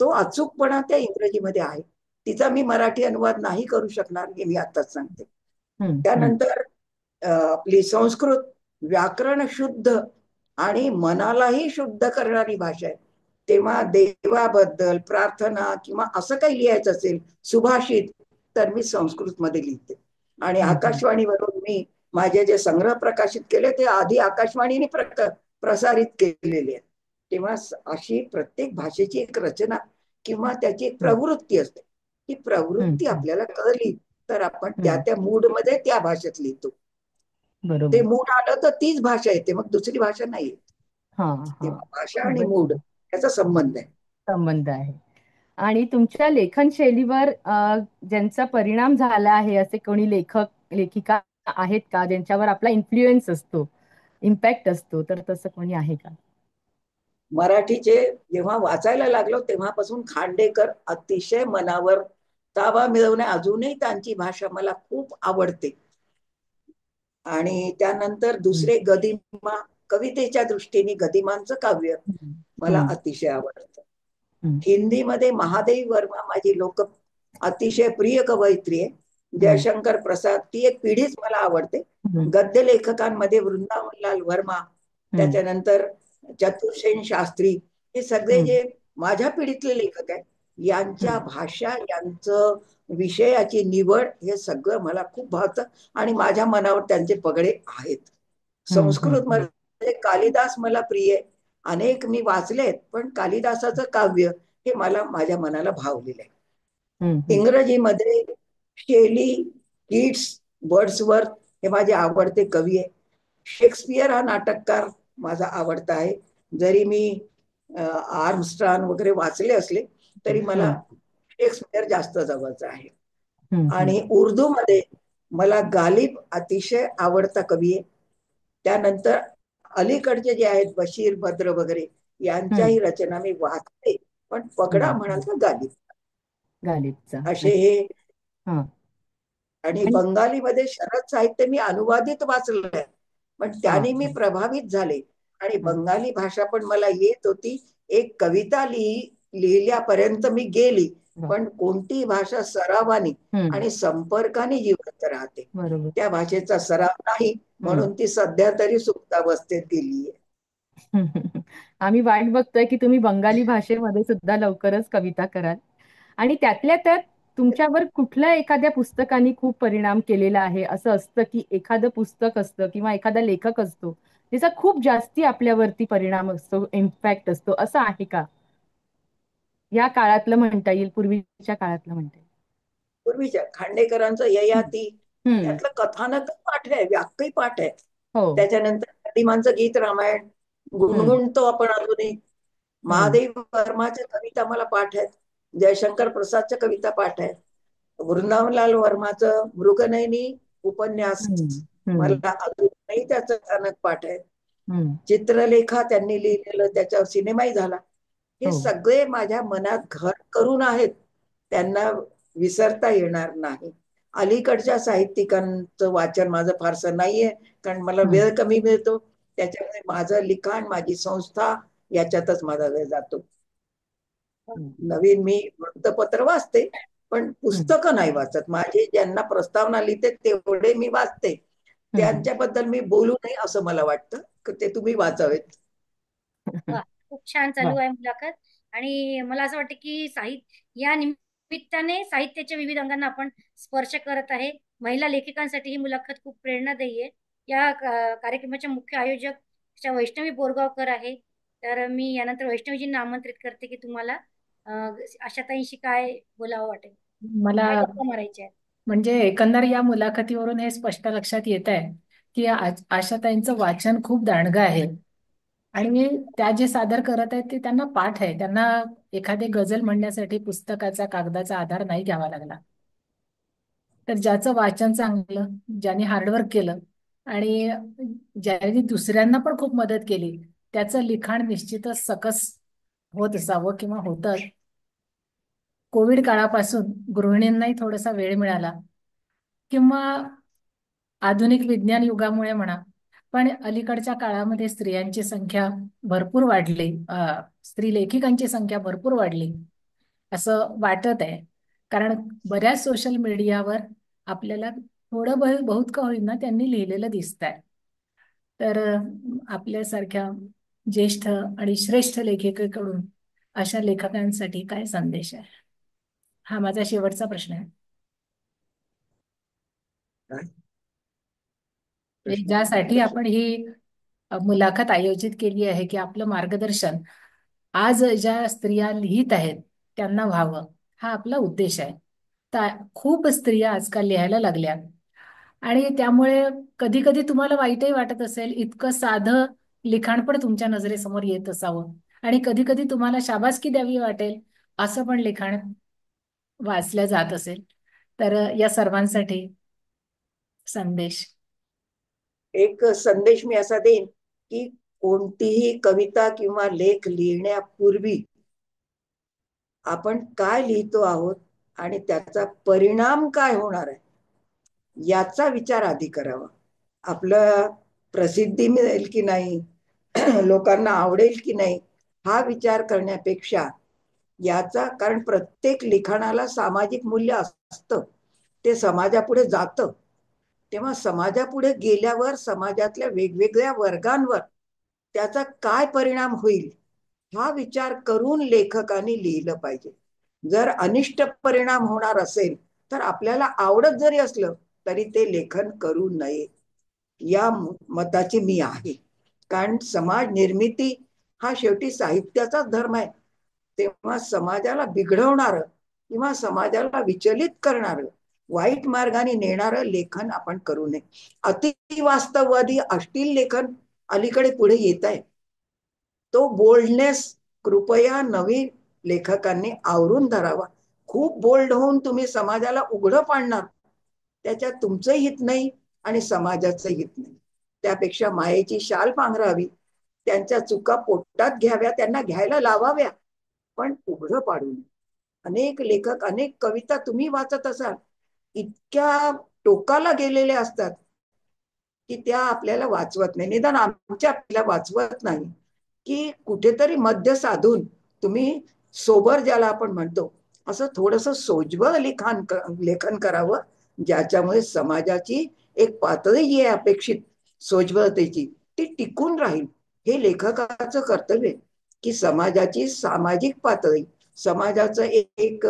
तो अचूकपणा त्या इंग्रजीमध्ये आहे. तिचा मी मराठी अनुवाद नाही करू शकणार हे मी आताच सांगते. त्यानंतर आपली संस्कृत व्याकरण शुद्ध आणि मनालाही शुद्ध करणारी भाषा आहे. तेव्हा देवाबद्दल प्रार्थना किंवा असं काही लिहायचं असेल सुभाषित, तर मी संस्कृत मध्ये लिहिते. आणि आकाशवाणीवरून मी माझे जे संग्रह प्रकाशित केले ते आधी आकाशवाणीने प्रसारित केलेले आहेत. तेव्हा अशी प्रत्येक भाषेची एक रचना किंवा त्याची एक प्रवृत्ती असते. ती प्रवृत्ती आपल्याला कळली तर आपण त्या मूड मध्ये त्या भाषेत लिहितो. ते मूड आलं तर तीच भाषा येते, मग दुसरी भाषा नाही येत. तेव्हा भाषा आणि मूड याचा संबंध आहे. संबंध आहे. आणि तुमच्या लेखन शैलीवर ज्यांचा परिणाम झाला आहे असे कोणी लेखक लेखिका आहेत का, ज्यांच्यावर आपला इन्फ्लुएन्स असतो, इम्पॅक्ट असतो, तर तसं कोणी आहे का? मराठीचे जेव्हा वाचायला लागलो तेव्हापासून खांडेकर अतिशय मनावर ताबा मिळवणे, अजूनही त्यांची भाषा मला खूप आवडते. आणि त्यानंतर दुसरे गदिमा, कवितेच्या दृष्टीने गदिमांचं काव्य मला अतिशय आवडतं. हिंदीमध्ये महादेवी वर्मा माझी अतिशय प्रिय कवयित्री आहे. जयशंकर प्रसाद, ती एक पिढीच मला आवडते. गद्य लेखकांमध्ये वृंदावनलाल वर्मा, त्याच्यानंतर चतुर्सेन शास्त्री, हे सगळे जे माझ्या पिढीतले लेखक आहेत, यांच्या भाषा, यांचं विषयाची निवड, हे सगळं मला खूप भावतं आणि माझ्या मनावर त्यांचे पगडे आहेत. संस्कृत मध्ये कालिदास मला प्रिय आहे, अनेक मी वाचलेत, पण कालिदासाचं काव्य हे मला माझ्या मनाला भावलेलं आहे. इंग्रजीमध्ये शेली, कीट्स, वर्ड्सवर्थ हे माझे आवडते कवी आहे. शेक्सपियर हा नाटककार माझा आवडता आहे. जरी मी आर्मस्ट्रॉंग वगैरे वाचले असले तरी मला शेक्सपियर जास्त जवळचा आहे. आणि उर्दू मध्ये मला गालिब अतिशय आवडता कवी आहे. त्यानंतर अलीकडचे जे आहेत बशीर बद्र वगैरे, यांच्याही रचना मी वाचते, पण पगडा म्हणाल तर गालिबचा, असे हे. आणि बंगालीमध्ये शरद साहित्य मी अनुवादित वाचलंय, पण त्याने मी प्रभावित झाले आणि बंगाली भाषा पण मला येत होती. एक कविता लिहिल्यापर्यंत मी गेली, पण कोणती भाषा सरावाने आणि संपर्काने जिवंत राहते, त्या भाषेचा सराव नाही, म्हणून ती सध्या तरी सुप्तावस्थेत गेली आहे. आम्ही वाट बघतोय की तुम्ही बंगाली भाषेमध्ये सुद्धा लवकरच कविता कराल. आणि त्यातल्या त्यात तुमच्यावर कुठल्या एखाद्या पुस्तकाने खूप परिणाम केलेला आहे, असं असतं की एखादं पुस्तक असतं किंवा एखादा लेखक असतो त्याचा खूप जास्ती आपल्यावरती परिणाम असतो, इम्पॅक्ट असतो, असं आहे का? या काळातलं म्हणता येईल, पूर्वीच्या काळातलं म्हणता येईल. पूर्वीच्या खांडेकरांचं ययाती, त्यातलं कथानक पाठ आहे, व्याख्याही पाठ आहे. त्याच्यानंतर गदिमांचं गीत रामायण गुणगुणतो आपण अजूनही. महादेवी वर्माच्या कविता मला पाठ आहेत. जयशंकर प्रसादच्या कविता पाठ आहेत. वृंदावनलाल वर्माचं मृगनयनी उपन्यास मला अजूनही त्याचं कथानक पाठ आहे. चित्रलेखा त्यांनी लिहिलेलं, त्याच्यावर सिनेमाही झाला. हे सगळे माझ्या मनात घर करून आहेत, त्यांना विसरता येणार नाही. अलीकडच्या साहित्यिकांचं वाचन माझं फारसं नाहीये, कारण मला वेळ कमी मिळतो. त्याच्यामुळे माझं लिखाण, माझी संस्था याच्यातच माझा वेळ जातो. नवीन मी वृत्तपत्र वाचते, पण पुस्तकं नाही वाचत. माझे ज्यांना प्रस्तावना लिहिते तेवढे मी वाचते, त्यांच्याबद्दल मी बोलू नये असं मला वाटतं, ते तुम्ही वाचावेत. खूप छान चालू आहे मुलाखत. आणि मला असं वाटतं की या निमित्ताने साहित्याच्या विविध अंगांना आपण स्पर्श करत आहे. महिला लेखिकांसाठी ही मुलाखत खूप प्रेरणादायी आहे. या कार्यक्रमाच्या मुख्य आयोजक वैष्णवी बोरगावकर आहे. तर मी यानंतर वैष्णवीजींना आमंत्रित करते की तुम्हाला आशाताईंशी काय बोलावं वाटेल, मला काय गप्पा मारायच्या आहेत. म्हणजे एकंदर या मुलाखतीवरून हे स्पष्ट लक्षात येत आहे की आशाताईंचं वाचन खूप दांडगं आहे आणि त्या जे सादर करत आहेत ते त्यांना पाठ आहे. त्यांना एखादी गझल म्हणण्यासाठी पुस्तकाचा कागदाचा आधार नाही घ्यावा लागला. तर ज्याचं वाचन चांगलं, ज्याने हार्डवर्क केलं आणि ज्याने दुसऱ्यांना पण खूप मदत केली, त्याचं लिखाण निश्चितच सकस होत असावं किंवा होतं. कोविड काळापासून गृहिणींनाही थोडासा वेळ मिळाला किंवा आधुनिक विज्ञान युगामुळे म्हणा, पण अलीकडच्या काळामध्ये स्त्रियांची संख्या भरपूर वाढली, स्त्री लेखिकांची संख्या भरपूर वाढली असं वाटत आहे. कारण बऱ्याच सोशल मीडियावर आपल्याला थोडं बहुत का होईना त्यांनी लिहिलेलं दिसत आहे. तर आपल्यासारख्या ज्येष्ठ आणि श्रेष्ठ लेखिकेकडून अशा लेखकांसाठी काय संदेश आहे? हा माझा शेवटचा प्रश्न आहे. काय म्हणजे प्रश्न ज्यासाठी विचारला? आपण ही मुलाखत आयोजित केली आहे की आपलं मार्गदर्शन आज ज्या स्त्रिया लिहित आहेत त्यांना व्हावं, हा आपला उद्देश आहे. तर खूप स्त्रिया आजकाल लिहायला लागल्या आणि त्यामुळे कधी कधी तुम्हाला वाईटही वाटत असेल, इतकं साधं लिखाण पण तुमच्या नजरेसमोर येत असावं आणि कधी कधी तुम्हाला शाबासकी द्यावी वाटेल असं पण लिखाण वाचलं जात असेल. तर या सर्वांसाठी संदेश. एक संदेश मी असा देईन की कोणतीही कविता किंवा लेख लिहिण्यापूर्वी आपण काय लिहितो आहोत आणि त्याचा परिणाम काय होणार आहे याचा विचार आधी करावा. आपलं प्रसिद्धी मिळेल की नाही, लोकांना आवडेल की नाही, हा विचार करण्यापेक्षा याचा, कारण प्रत्येक लिखाणाला सामाजिक मूल्य असतं, ते समाजापुढे जातं. तेव्हा समाजापुढे गेल्यावर समाजातल्या वेगवेगळ्या वर्गांवर त्याचा काय परिणाम होईल हा विचार करून लेखकांनी लिहिलं पाहिजे. जर अनिष्ट परिणाम होणार असेल तर आपल्याला आवडत जरी असलं तरी ते लेखन करू नये, या मताची मी आहे. कारण समाज निर्मिती हा शेवटी साहित्याचाच धर्म आहे. तेव्हा समाजाला बिघडवणारं किंवा समाजाला विचलित करणारं, वाईट मार्गाने नेणारं लेखन आपण करू नये. अतिवास्तववादी अश्लील लेखन अलीकडे पुढे येत आहे. तो बोल्डनेस कृपया नवीन लेखकांनी आवरून धरावा. खूप बोल्ड होऊन तुम्ही समाजाला उघडं पाडणार, त्याच्यात तुमचं हित नाही आणि समाजाचं हित नाही. त्यापेक्षा मायेची शाल पांघरावी, त्यांच्या चुका पोटात घ्याव्या, त्यांना घ्यायला लावाव्या, पण उघडं पाडू नये. अनेक लेखक, अनेक कविता तुम्ही वाचत असाल, इतक्या टोकाला गेलेल्या असतात की त्या आपल्याला वाचवत नाही. निदान आमच्या आपल्याला वाचवत नाही की कुठेतरी मध्य साधून तुम्ही सोबर, ज्याला आपण म्हणतो, असं थोडस सोज्वळ लेखन करावं, ज्याच्यामुळे समाजाची एक पातळी जी आहे अपेक्षित सोज्वळतेची, ती टिकून राहील. हे लेखकाचं कर्तव्य आहे की समाजाची सामाजिक पातळी, समाजाचं एक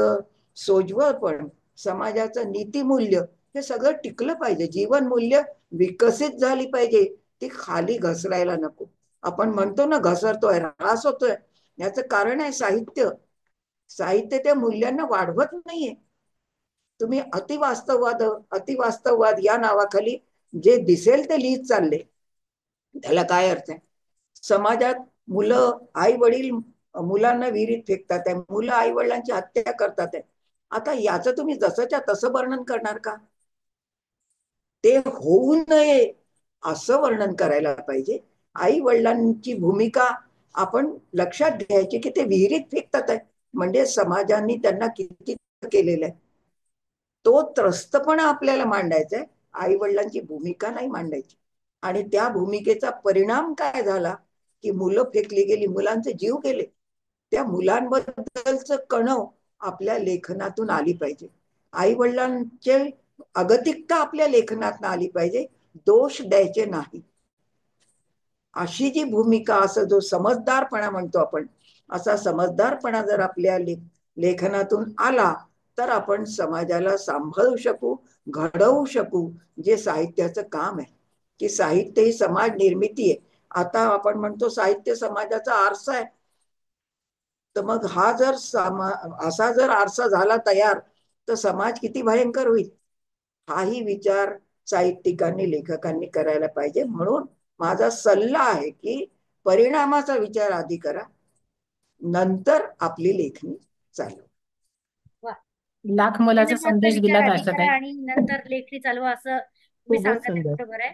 सोज्वळपण, समाजाचं नीतिमूल्य, हे सगळं टिकलं पाहिजे. जीवनमूल्य विकसित झाली पाहिजे, ती खाली घसरायला नको. आपण म्हणतो ना घसरतोय, ऱ्हास होतोय, याचं कारण आहे साहित्य. साहित्य त्या मूल्यांना वाढवत नाहीये. तुम्ही अतिवास्तववाद या नावाखाली जे दिसेल ते लिहित चालले, त्याला काय अर्थ आहे? समाजात मुलं, आई वडील मुलांना विहिरीत फेकतात आहे, मुलं आई वडिलांची हत्या करतात आहे. आता याचं तुम्ही जसंच्या तसं वर्णन करणार का? ते होऊ नये असं वर्णन करायला पाहिजे. आई वडिलांची भूमिका आपण लक्षात घ्यायची की ते विहिरीत फेकतात आहे म्हणजे समाजाने त्यांना किती केलेलं आहे, तो त्रस्तपणा आपल्याला मांडायचा आहे, आई वडिलांची भूमिका नाही मांडायची. आणि त्या भूमिकेचा परिणाम काय झाला की मुलं फेकली गेली, मुलांचे जीव गेले. त्या मुलांबद्दलच कणव आपल्या लेखनातून आली पाहिजे. आई वडिलांचे अगतिकता आपल्या लेखनात आली पाहिजे, दोष द्यायचे नाही. अशी जी भूमिका, असं जो समजदारपणा म्हणतो आपण, असा समजदारपणा जर आपल्या लेखनातून आला तर आपण समाजाला सांभाळू शकू, घडवू शकू, जे साहित्याचं काम आहे. की साहित्य ही समाज निर्मिती आहे. आता आपण म्हणतो साहित्य समाजाचा आरसा आहे, तर मग हा जर असा जर आरसा झाला तयार, तर समाज किती भयंकर होईल. हाही विचार साहित्यिकांनी लेखकांनी करायला पाहिजे. म्हणून माझा सल्ला आहे की परिणामाचा विचार आधी करा, नंतर आपली लेखणी चालू. वा, लाख मोलाचा परिणामाचा संदेश विचार दिलात आधी आशाताई. करा आणि नंतर लेखणी चालवा असं तुम्ही खूपच सांगता, ते सुंदर. बरोबर आहे.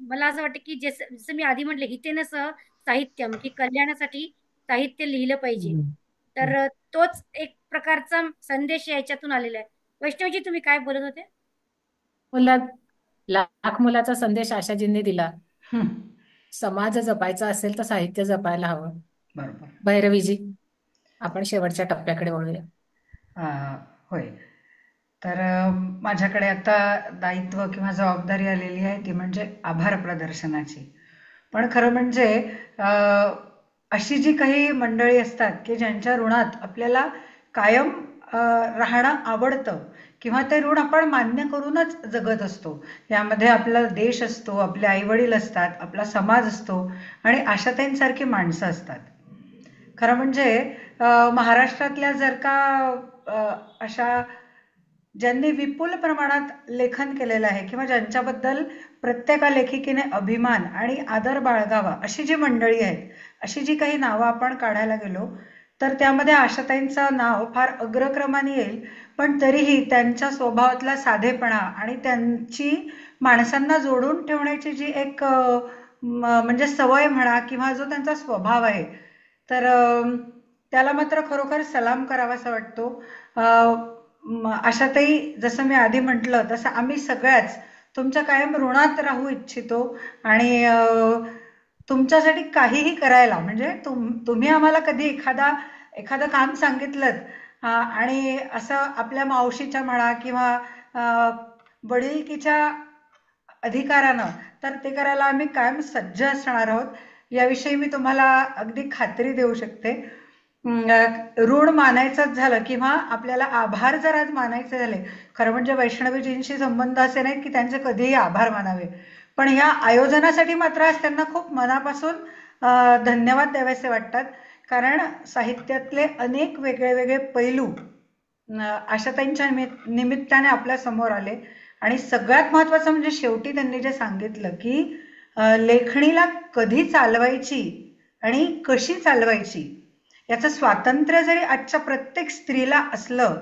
मला असं वाटतं की जसं मी आधी म्हटलं, हितेन सह साहित्यम, की कल्याणासाठी साहित्य लिहिलं पाहिजे. हम्म. तर तोच एक प्रकारचा संदेश याच्यातून आलेला आहे. वैष्णवजी, तुम्ही काय बोलत होते? मुलात लाख मोलाचा संदेश आशाजींनी दिला. हं, समाज जपायचा असेल तर साहित्य जपायला हवं. बरोबर. भैरवीजी, आपण शेवटच्या टप्प्याकडे वळूया. होय. तर माझ्याकडे आता दायित्व किंवा जबाबदारी आलेली आहे ती म्हणजे आभार प्रदर्शनाची. पण खरं म्हणजे अशी जी काही मंडळी असतात की ज्यांच्या ऋणात आपल्याला कायम राहणं आवडतं किंवा ते ऋण आपण मान्य करूनच जगत असतो. यामध्ये आपला देश असतो, आपले आईवडील असतात, आपला समाज असतो आणि आशाताईंसारखी माणसं असतात. खरं म्हणजे महाराष्ट्रातल्या जर का अशा ज्यांनी विपुल प्रमाणात लेखन केलेलं आहे किंवा ज्यांच्याबद्दल प्रत्येका लेखिकेने अभिमान आणि आदर बाळगावा अशी जी मंडळी आहेत, अशी जी काही नावं आपण काढायला गेलो तर त्यामध्ये आशाताईंचं नाव फार अग्रक्रमाने येईल. पण तरीही त्यांच्या स्वभावातला साधेपणा आणि त्यांची माणसांना जोडून ठेवण्याची जी एक म्हणजे सवय म्हणा किंवा जो त्यांचा स्वभाव आहे, तर त्याला मात्र खरोखर सलाम करावासा वाटतो. आशाताई, जसं मी आधी म्हटलं तसं आम्ही सगळ्याच तुमच्या कायम ऋणात राहू इच्छितो आणि तुमच्यासाठी काहीही करायला म्हणजे तुम्ही आम्हाला कधी एखादं काम सांगितलं आणि असं आपल्या मावशीच्या म्हणा किंवा वडिलकीच्या अधिकारानं, तर ते करायला आम्ही कायम सज्ज असणार आहोत, याविषयी मी तुम्हाला अगदी खात्री देऊ शकते. ऋण मानायचंच झालं किंवा आपल्याला आभार जर आज मानायचे झाले, खरं म्हणजे वैष्णवीजींशी संबंध असे नाहीत की त्यांचे कधीही आभार मानावे, पण या आयोजनासाठी मात्र आज त्यांना खूप मनापासून धन्यवाद द्यावेसे वाटतात. कारण साहित्यातले अनेक वेगळे वेगळे पैलू आशाताईंच्या निमित्ताने आपल्या समोर आले आणि सगळ्यात महत्वाचं म्हणजे शेवटी त्यांनी जे सांगितलं की लेखणीला कधी चालवायची आणि कशी चालवायची याचं स्वातंत्र्य जरी आजच्या प्रत्येक स्त्रीला असलं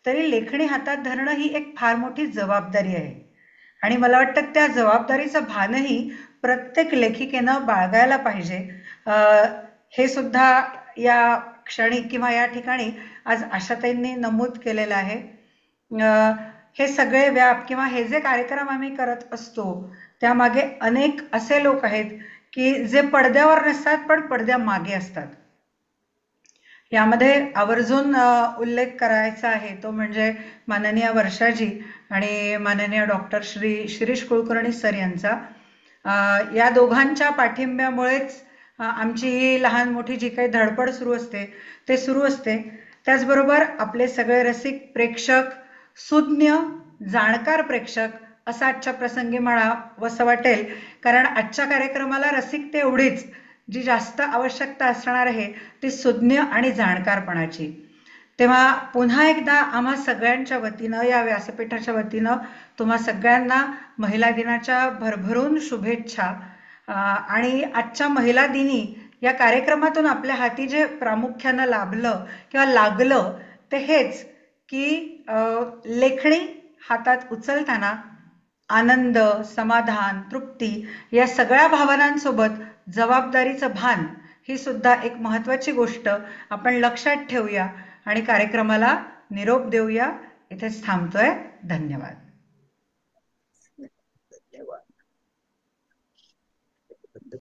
तरी लेखणी हातात धरणं ही एक फार मोठी जबाबदारी आहे. आणि मला वाटतं त्या जबाबदारीचं भानही प्रत्येक लेखिकेनं बाळगायला पाहिजे. हे सुद्धा या क्षणी किंवा या ठिकाणी आज आशाताईंनी नमूद केलेलं आहे. हे सगळे व्याप किंवा हे जे कार्यक्रम आम्ही करत असतो त्यामागे अनेक असे लोक आहेत की जे पडद्यावर नसतात पण पडद्यामागे असतात. यामध्ये आवर्जून उल्लेख करायचा आहे तो म्हणजे माननीय वर्षाजी आणि माननीय डॉक्टर श्री शिरीष कुलकर्णी सर यांचा. या दोघांच्या पाठिंब्यामुळेच आमची ही लहान मोठी जी काही धडपड सुरू असते ते सुरू असते. त्याचबरोबर आपले सगळे रसिक प्रेक्षक, सुज्ञ जाणकार प्रेक्षक असं आजच्या प्रसंगी म्हणावंसं वाटेल, कारण आजच्या कार्यक्रमाला रसिकते एवढीच, जी जास्त आवश्यकता असणार आहे ती सुज्ञ आणि जाणकारपणाची. तेव्हा पुन्हा एकदा आम्हा सगळ्यांच्या वतीनं, या व्यासपीठाच्या वतीनं तुम्हा सगळ्यांना महिला दिनाच्या भरभरून शुभेच्छा. आणि आजच्या महिला दिनी या कार्यक्रमातून आपल्या हाती जे प्रामुख्यानं लाभलं किंवा लागलं ते हेच की लेखणी हातात उचलताना आनंद, समाधान, तृप्ती या सगळ्या भावनांसोबत जबाबदारीचं भान ही सुद्धा एक महत्वाची गोष्ट आपण लक्षात ठेवूया आणि कार्यक्रमाला निरोप देऊया. इथेच थांबतोय. धन्यवाद.